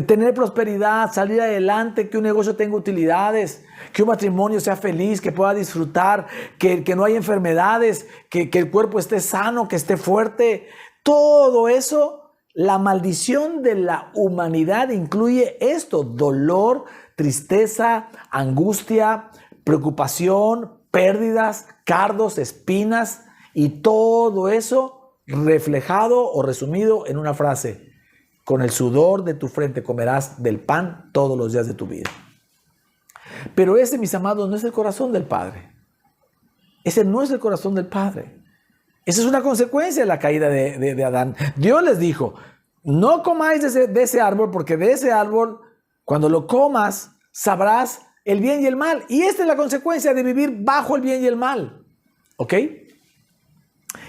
tener prosperidad, salir adelante, que un negocio tenga utilidades, que un matrimonio sea feliz, que pueda disfrutar, que no haya enfermedades, que el cuerpo esté sano, que esté fuerte. Todo eso. La maldición de la humanidad incluye esto: dolor, tristeza, angustia, preocupación, pérdidas, cardos, espinas, y todo eso reflejado o resumido en una frase: con el sudor de tu frente comerás del pan todos los días de tu vida. Pero ese, mis amados, no es el corazón del Padre. Ese no es el corazón del Padre. Esa es una consecuencia de la caída de Adán. Dios les dijo, no comáis de ese árbol, porque de ese árbol, cuando lo comas, sabrás el bien y el mal. Y esta es la consecuencia de vivir bajo el bien y el mal. ¿Ok?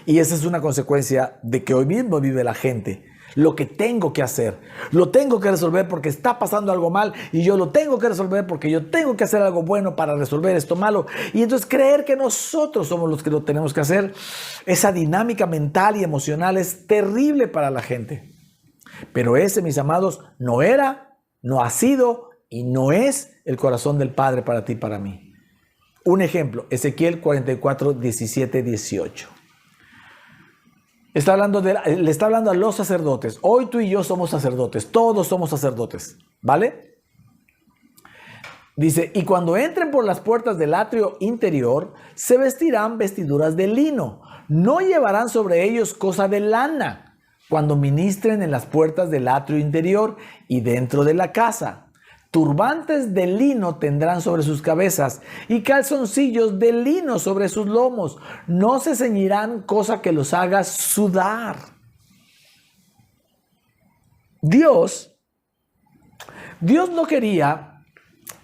Y esa es una consecuencia de que hoy mismo vive la gente. lo que tengo que hacer. Lo tengo que resolver porque está pasando algo mal y yo lo tengo que resolver porque yo tengo que hacer algo bueno para resolver esto malo. Y entonces creer que nosotros somos los que lo tenemos que hacer, esa dinámica mental y emocional es terrible para la gente. Pero ese, mis amados, no era, no ha sido y no es el corazón del Padre para ti y para mí. Un ejemplo, Ezequiel 44, 17, 18. Le está hablando a los sacerdotes. Hoy tú y yo somos sacerdotes. Todos somos sacerdotes. ¿Vale? Dice, y cuando entren por las puertas del atrio interior, se vestirán vestiduras de lino. No llevarán sobre ellos cosa de lana cuando ministren en las puertas del atrio interior y dentro de la casa. Turbantes de lino tendrán sobre sus cabezas y calzoncillos de lino sobre sus lomos. No se ceñirán cosa que los haga sudar. Dios no quería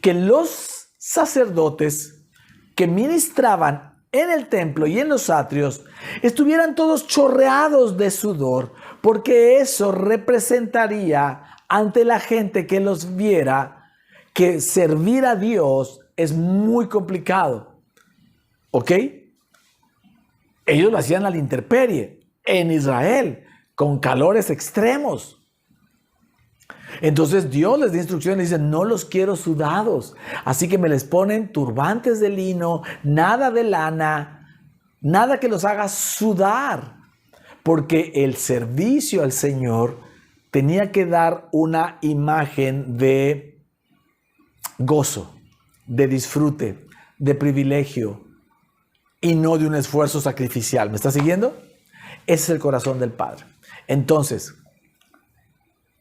que los sacerdotes que ministraban en el templo y en los atrios estuvieran todos chorreados de sudor, porque eso representaría ante la gente que los viera que servir a Dios es muy complicado. ¿Ok? Ellos lo hacían a la intemperie, en Israel, con calores extremos. Entonces Dios les da instrucciones y dice, no los quiero sudados. Así que me les ponen turbantes de lino, nada de lana, nada que los haga sudar. Porque el servicio al Señor tenía que dar una imagen de gozo, de disfrute, de privilegio y no de un esfuerzo sacrificial. ¿Me está siguiendo? Ese es el corazón del Padre. Entonces,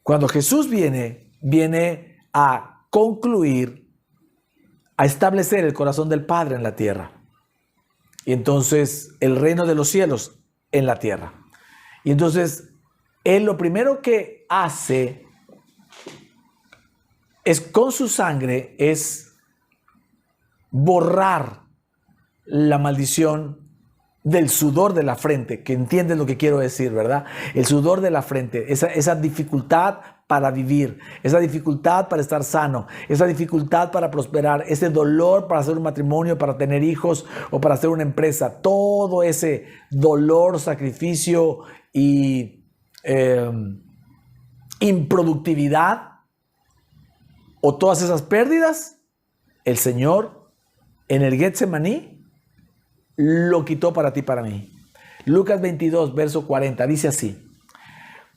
cuando Jesús viene a concluir, a establecer el corazón del Padre en la tierra. Y entonces el reino de los cielos en la tierra. Y entonces Él lo primero que hace es con su sangre, es borrar la maldición del sudor de la frente, que entienden lo que quiero decir, ¿verdad? El sudor de la frente, esa dificultad para vivir, esa dificultad para estar sano, esa dificultad para prosperar, ese dolor para hacer un matrimonio, para tener hijos o para hacer una empresa, todo ese dolor, sacrificio y improductividad o todas esas pérdidas, el Señor en el Getsemaní lo quitó para ti y para mí. Lucas 22, verso 40, dice así: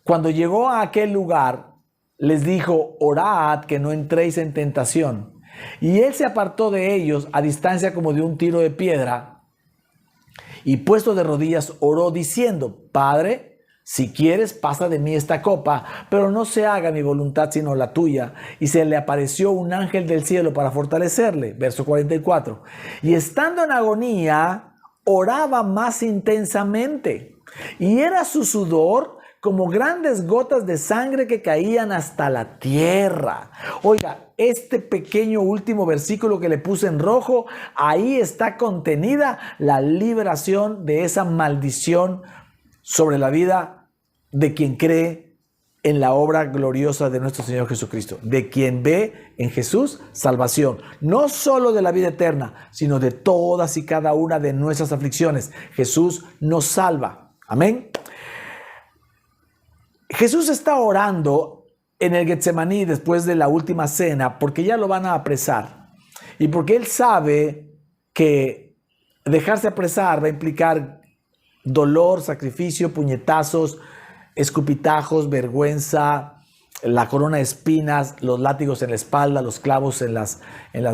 cuando llegó a aquel lugar, les dijo, orad que no entréis en tentación. Y él se apartó de ellos a distancia como de un tiro de piedra, y puesto de rodillas oró diciendo, Padre, si quieres, pasa de mí esta copa, pero no se haga mi voluntad sino la tuya. Y se le apareció un ángel del cielo para fortalecerle. Verso 44. Y estando en agonía, oraba más intensamente. Y era su sudor como grandes gotas de sangre que caían hasta la tierra. Oiga, este pequeño último versículo que le puse en rojo, ahí está contenida la liberación de esa maldición sobre la vida de quien cree en la obra gloriosa de nuestro Señor Jesucristo, de quien ve en Jesús salvación, no solo de la vida eterna, sino de todas y cada una de nuestras aflicciones. Jesús nos salva. Amén. Jesús está orando en el Getsemaní después de la última cena porque ya lo van a apresar y porque Él sabe que dejarse apresar va a implicar dolor, sacrificio, puñetazos, escupitajos, vergüenza, la corona de espinas, los látigos en la espalda, los clavos en las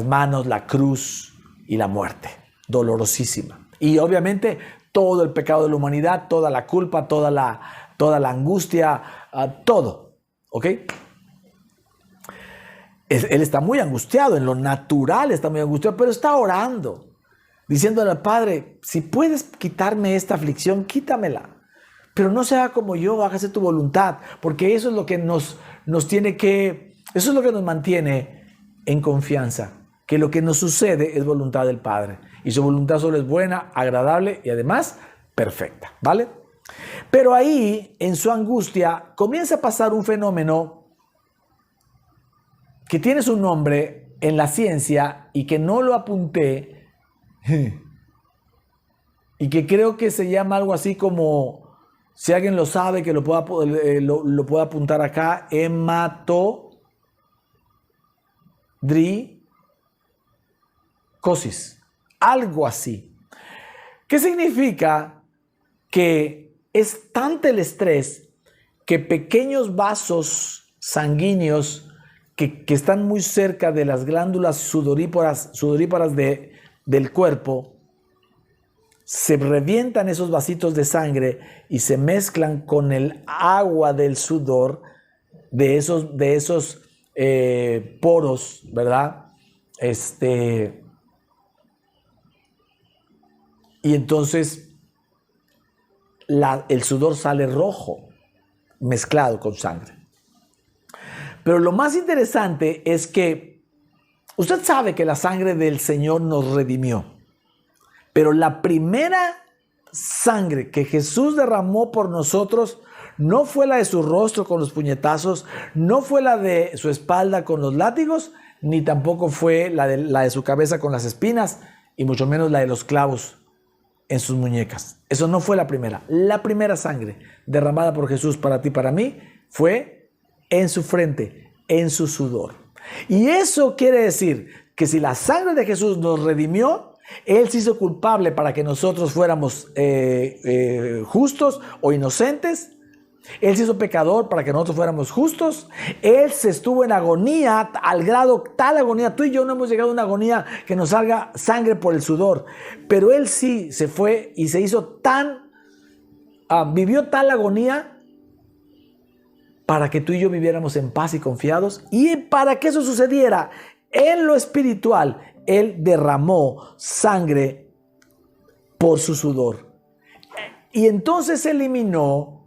manos, la cruz y la muerte. Dolorosísima. Y obviamente todo el pecado de la humanidad, toda la culpa, toda la angustia, todo. ¿Ok? Él está muy angustiado, en lo natural está muy angustiado, pero está orando, diciéndole al Padre, si puedes quitarme esta aflicción, quítamela. Pero no se haga como yo, hágase tu voluntad, porque eso es lo que nos tiene que, eso es lo que nos mantiene en confianza, que lo que nos sucede es voluntad del Padre, y su voluntad solo es buena, agradable y además perfecta, ¿vale? Pero ahí, en su angustia, comienza a pasar un fenómeno que tiene su nombre en la ciencia y que no lo apunté y que creo que se llama algo así como, si alguien lo sabe, que lo pueda apuntar acá, hematodricosis, algo así. ¿Qué significa? Que es tanto el estrés que pequeños vasos sanguíneos que están muy cerca de las glándulas sudoríparas del cuerpo, se revientan esos vasitos de sangre y se mezclan con el agua del sudor de esos poros, ¿verdad? Y entonces el sudor sale rojo, mezclado con sangre. Pero lo más interesante es que usted sabe que la sangre del Señor nos redimió. Pero la primera sangre que Jesús derramó por nosotros no fue la de su rostro con los puñetazos, no fue la de su espalda con los látigos, ni tampoco fue la de su cabeza con las espinas, y mucho menos la de los clavos en sus muñecas. Eso no fue la primera. La primera sangre derramada por Jesús para ti y para mí fue en su frente, en su sudor. Y eso quiere decir que si la sangre de Jesús nos redimió, Él se hizo culpable para que nosotros fuéramos justos o inocentes. Él se hizo pecador para que nosotros fuéramos justos. Él se estuvo en agonía al grado, tal agonía. Tú y yo no hemos llegado a una agonía que nos salga sangre por el sudor. Pero Él sí se fue y se hizo vivió tal agonía para que tú y yo viviéramos en paz y confiados. Y para que eso sucediera en lo espiritual, Él derramó sangre por su sudor. Y entonces se eliminó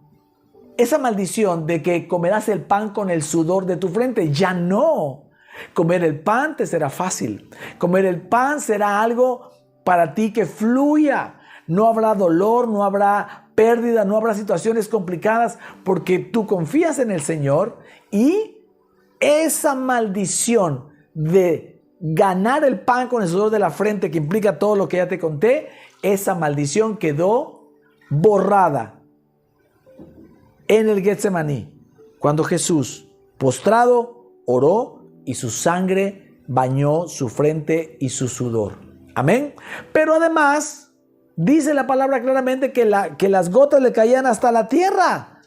esa maldición de que comerás el pan con el sudor de tu frente. Ya no. Comer el pan te será fácil. Comer el pan será algo para ti que fluya. No habrá dolor, no habrá pérdida, no habrá situaciones complicadas porque tú confías en el Señor, y esa maldición de ganar el pan con el sudor de la frente, que implica todo lo que ya te conté, esa maldición quedó borrada en el Getsemaní, cuando Jesús, postrado, oró y su sangre bañó su frente y su sudor. Amén. Pero además, dice la palabra claramente que las gotas le caían hasta la tierra,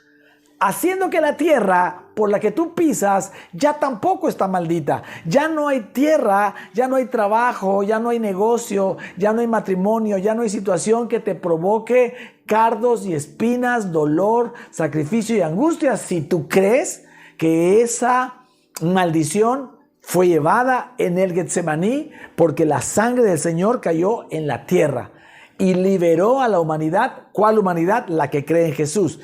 haciendo que la tierra por la que tú pisas ya tampoco está maldita. Ya no hay tierra, ya no hay trabajo, ya no hay negocio, ya no hay matrimonio, ya no hay situación que te provoque cardos y espinas, dolor, sacrificio y angustia. Si tú crees que esa maldición fue llevada en el Getsemaní, porque la sangre del Señor cayó en la tierra y liberó a la humanidad. ¿Cuál humanidad? La que cree en Jesús.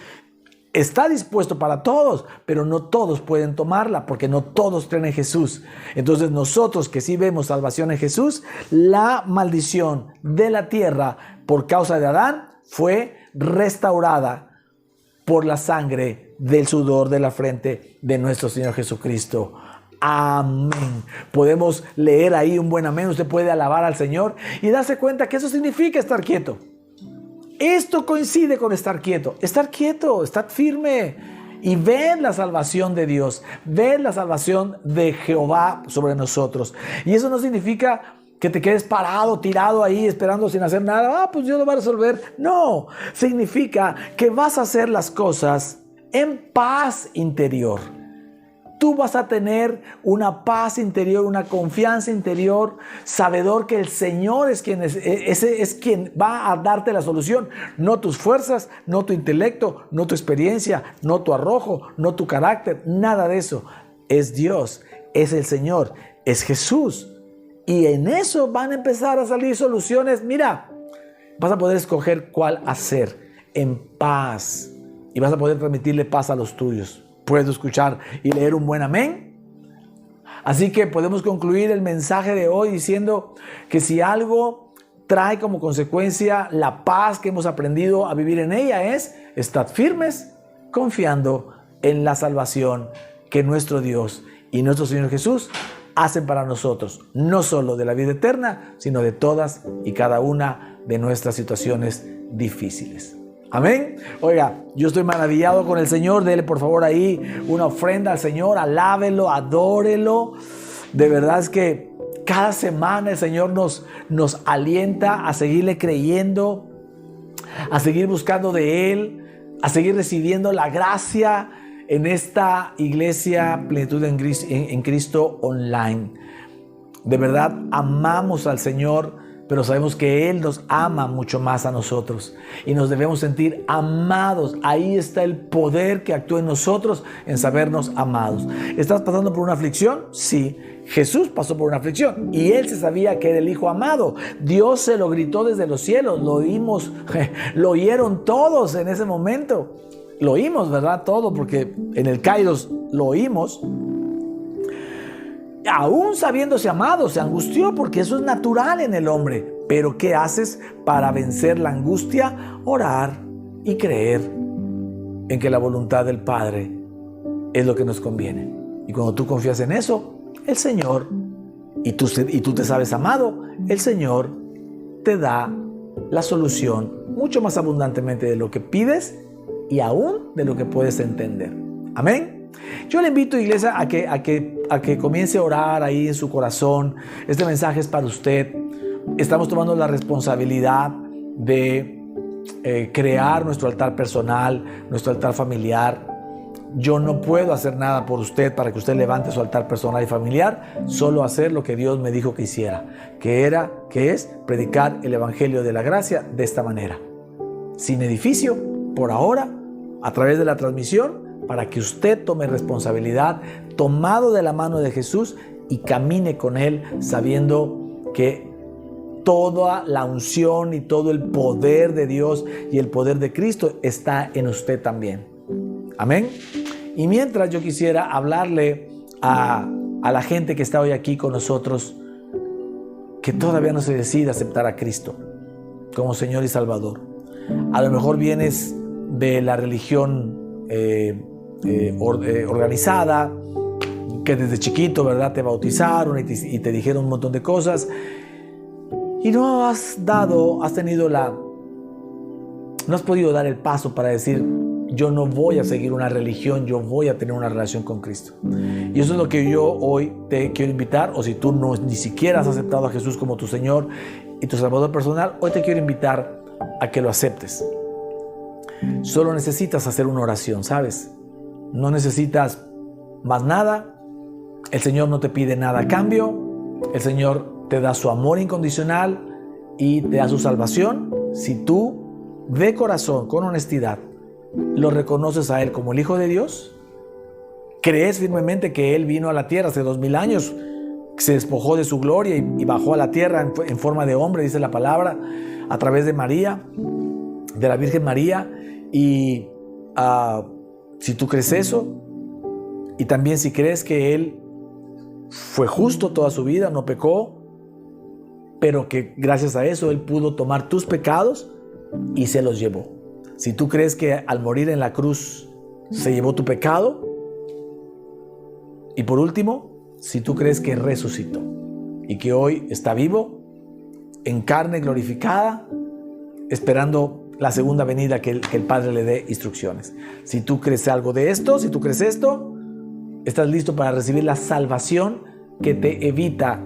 Está dispuesto para todos, pero no todos pueden tomarla porque no todos creen en Jesús. Entonces nosotros que sí vemos salvación en Jesús, la maldición de la tierra por causa de Adán fue restaurada por la sangre del sudor de la frente de nuestro Señor Jesucristo. Amén. Podemos leer ahí un buen amén. Usted puede alabar al Señor y darse cuenta que eso significa estar quieto. Esto coincide con estar quieto, estar firme y ver la salvación de Dios, ver la salvación de Jehová sobre nosotros. Y eso no significa que te quedes parado, tirado ahí, esperando sin hacer nada. Pues Dios lo va a resolver. No, significa que vas a hacer las cosas en paz interior. Tú vas a tener una paz interior, una confianza interior, sabedor que el Señor es quien va a darte la solución. No tus fuerzas, no tu intelecto, no tu experiencia, no tu arrojo, no tu carácter, nada de eso. Es Dios, es el Señor, es Jesús. Y en eso van a empezar a salir soluciones. Mira, vas a poder escoger cuál hacer en paz y vas a poder transmitirle paz a los tuyos. Puedo escuchar y leer un buen amén. Así que podemos concluir el mensaje de hoy diciendo que si algo trae como consecuencia la paz que hemos aprendido a vivir en ella es: estad firmes, confiando en la salvación que nuestro Dios y nuestro Señor Jesús hacen para nosotros, no solo de la vida eterna, sino de todas y cada una de nuestras situaciones difíciles. Amén. Oiga, yo estoy maravillado con el Señor. Dele por favor ahí una ofrenda al Señor, alábelo, adórelo. De verdad es que cada semana el Señor nos alienta a seguirle creyendo, a seguir buscando de Él, a seguir recibiendo la gracia en esta iglesia Plenitud en Cristo online. De verdad amamos al Señor, pero sabemos que Él nos ama mucho más a nosotros y nos debemos sentir amados. Ahí está el poder que actúa en nosotros, en sabernos amados. ¿Estás pasando por una aflicción? Sí. Jesús pasó por una aflicción y Él se sabía que era el Hijo amado. Dios se lo gritó desde los cielos, lo oímos, lo oyeron todos en ese momento. Lo oímos, ¿verdad? Todo, porque en el Kairos lo oímos. Aún sabiéndose amado, se angustió, porque eso es natural en el hombre. Pero ¿qué haces para vencer la angustia? Orar y creer en que la voluntad del Padre es lo que nos conviene. Y cuando tú confías en eso, el Señor, y tú te sabes amado, el Señor te da la solución mucho más abundantemente de lo que pides y aún de lo que puedes entender. Amén. Yo le invito, iglesia, a que comience a orar ahí en su corazón. Este mensaje es para usted. Estamos tomando la responsabilidad de crear nuestro altar personal, nuestro altar familiar. Yo no puedo hacer nada por usted para que usted levante su altar personal y familiar, solo hacer lo que Dios me dijo que hiciera, que es predicar el evangelio de la gracia de esta manera, sin edificio, por ahora, a través de la transmisión, para que usted tome responsabilidad, tomado de la mano de Jesús, y camine con Él sabiendo que toda la unción y todo el poder de Dios y el poder de Cristo está en usted también. Amén. Y mientras, yo quisiera hablarle a la gente que está hoy aquí con nosotros, que todavía no se decide aceptar a Cristo como Señor y Salvador. A lo mejor vienes de la religión organizada, que desde chiquito, ¿verdad?, te bautizaron y te dijeron un montón de cosas, y no has podido dar el paso para decir: yo no voy a seguir una religión, yo voy a tener una relación con Cristo. Y eso es lo que yo hoy te quiero invitar. O si tú ni siquiera has aceptado a Jesús como tu Señor y tu Salvador personal, hoy te quiero invitar a que lo aceptes. Solo necesitas hacer una oración, ¿sabes? No necesitas más nada. El Señor no te pide nada a cambio. El Señor te da su amor incondicional y te da su salvación si tú, de corazón, con honestidad, lo reconoces a Él como el Hijo de Dios, crees firmemente que Él vino a la tierra hace 2000 años, se despojó de su gloria y bajó a la tierra en forma de hombre, dice la palabra, a través de María, de la Virgen María. Y si tú crees eso, y también si crees que Él fue justo toda su vida, no pecó, pero que gracias a eso Él pudo tomar tus pecados y se los llevó. Si tú crees que al morir en la cruz se llevó tu pecado. Y por último, si tú crees que resucitó y que hoy está vivo, en carne glorificada, esperando la segunda venida, que el Padre le dé instrucciones. Si tú crees algo de esto, si tú crees esto, estás listo para recibir la salvación que te evita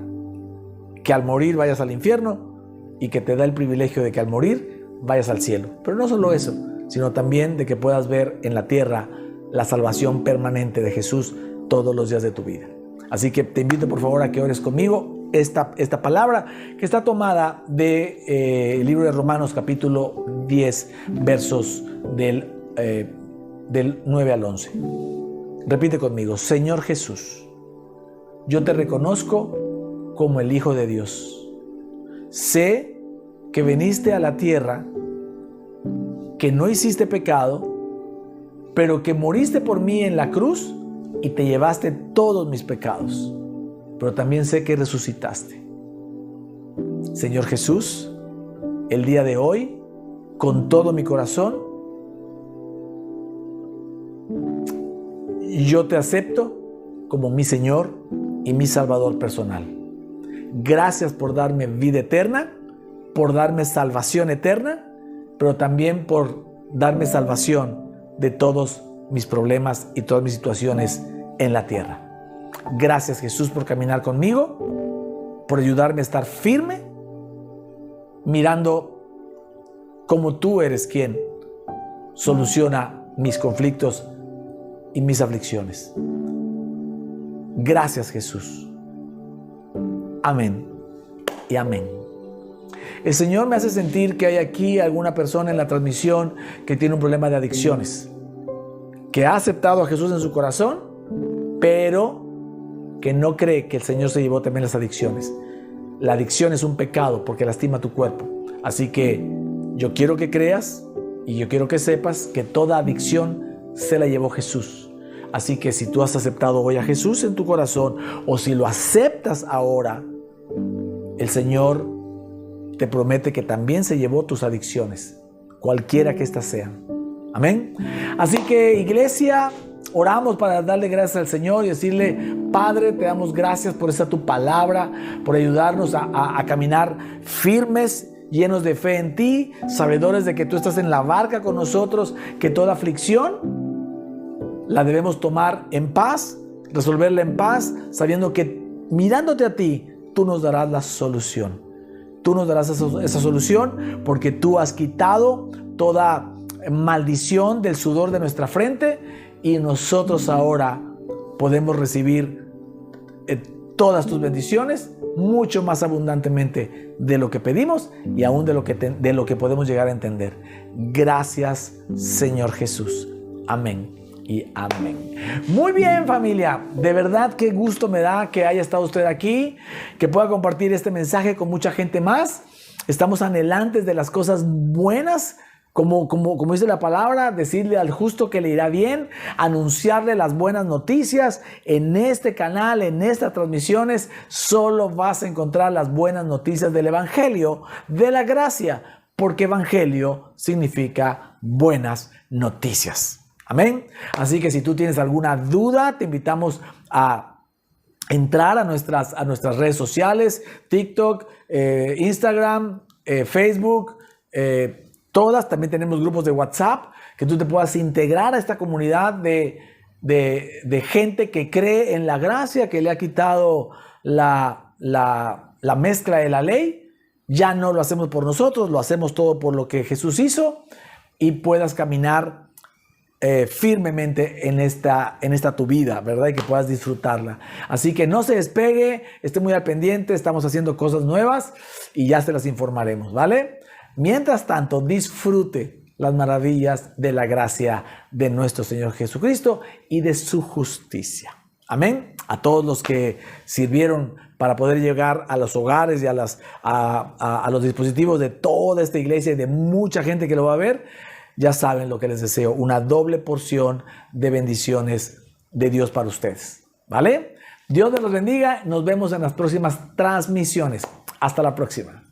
que al morir vayas al infierno y que te da el privilegio de que al morir vayas al cielo. Pero no solo eso, sino también de que puedas ver en la tierra la salvación permanente de Jesús todos los días de tu vida. Así que te invito por favor a que ores conmigo esta palabra, que está tomada del libro de Romanos capítulo 10, versos del 9 al 11. Repite conmigo: Señor Jesús, yo te reconozco como el Hijo de Dios. Sé que viniste a la tierra, que no hiciste pecado, pero que moriste por mí en la cruz y te llevaste todos mis pecados. Pero también sé que resucitaste. Señor Jesús, el día de hoy, con todo mi corazón, yo te acepto como mi Señor y mi Salvador personal. Gracias por darme vida eterna, por darme salvación eterna, pero también por darme salvación de todos mis problemas y todas mis situaciones en la tierra. Gracias, Jesús, por caminar conmigo, por ayudarme a estar firme, mirando cómo tú eres quien soluciona mis conflictos y mis aflicciones. Gracias, Jesús. Amén y amén. El Señor me hace sentir que hay aquí alguna persona en la transmisión que tiene un problema de adicciones, que ha aceptado a Jesús en su corazón, pero que no cree que el Señor se llevó también las adicciones. La adicción es un pecado porque lastima tu cuerpo. Así que yo quiero que creas y yo quiero que sepas que toda adicción se la llevó Jesús. Así que si tú has aceptado hoy a Jesús en tu corazón, o si lo aceptas ahora, el Señor te promete que también se llevó tus adicciones, cualquiera que éstas sean. Amén. Así que, iglesia, oramos para darle gracias al Señor y decirle: Padre, te damos gracias por esa tu palabra, por ayudarnos a caminar firmes, llenos de fe en ti, sabedores de que tú estás en la barca con nosotros, que toda aflicción la debemos tomar en paz, resolverla en paz, sabiendo que mirándote a ti, tú nos darás la solución. Tú nos darás esa solución porque tú has quitado toda maldición del sudor de nuestra frente y nosotros ahora podemos recibir todas tus bendiciones mucho más abundantemente de lo que pedimos y aún de lo que podemos llegar a entender. Gracias, Señor Jesús. Amén y amén. Muy bien, familia, de verdad qué gusto me da que haya estado usted aquí, que pueda compartir este mensaje con mucha gente más. Estamos anhelantes de las cosas buenas, como dice la palabra, decirle al justo que le irá bien, anunciarle las buenas noticias. En este canal, en estas transmisiones, solo vas a encontrar las buenas noticias del Evangelio de la gracia, porque Evangelio significa buenas noticias. Amén. Así que si tú tienes alguna duda, te invitamos a entrar a nuestras redes sociales, TikTok, Instagram, Facebook, todas. También tenemos grupos de WhatsApp, que tú te puedas integrar a esta comunidad de gente que cree en la gracia, que le ha quitado la mezcla de la ley. Ya no lo hacemos por nosotros, lo hacemos todo por lo que Jesús hizo, y puedas caminar firmemente en esta tu vida, ¿verdad? Y que puedas disfrutarla. Así que no se despegue, esté muy al pendiente, estamos haciendo cosas nuevas y ya se las informaremos, ¿vale? Mientras tanto, disfrute las maravillas de la gracia de nuestro Señor Jesucristo y de su justicia. Amén. A todos los que sirvieron para poder llegar a los hogares y a los dispositivos de toda esta iglesia y de mucha gente que lo va a ver, ya saben lo que les deseo: una doble porción de bendiciones de Dios para ustedes, ¿vale? Dios les los bendiga. Nos vemos en las próximas transmisiones. Hasta la próxima.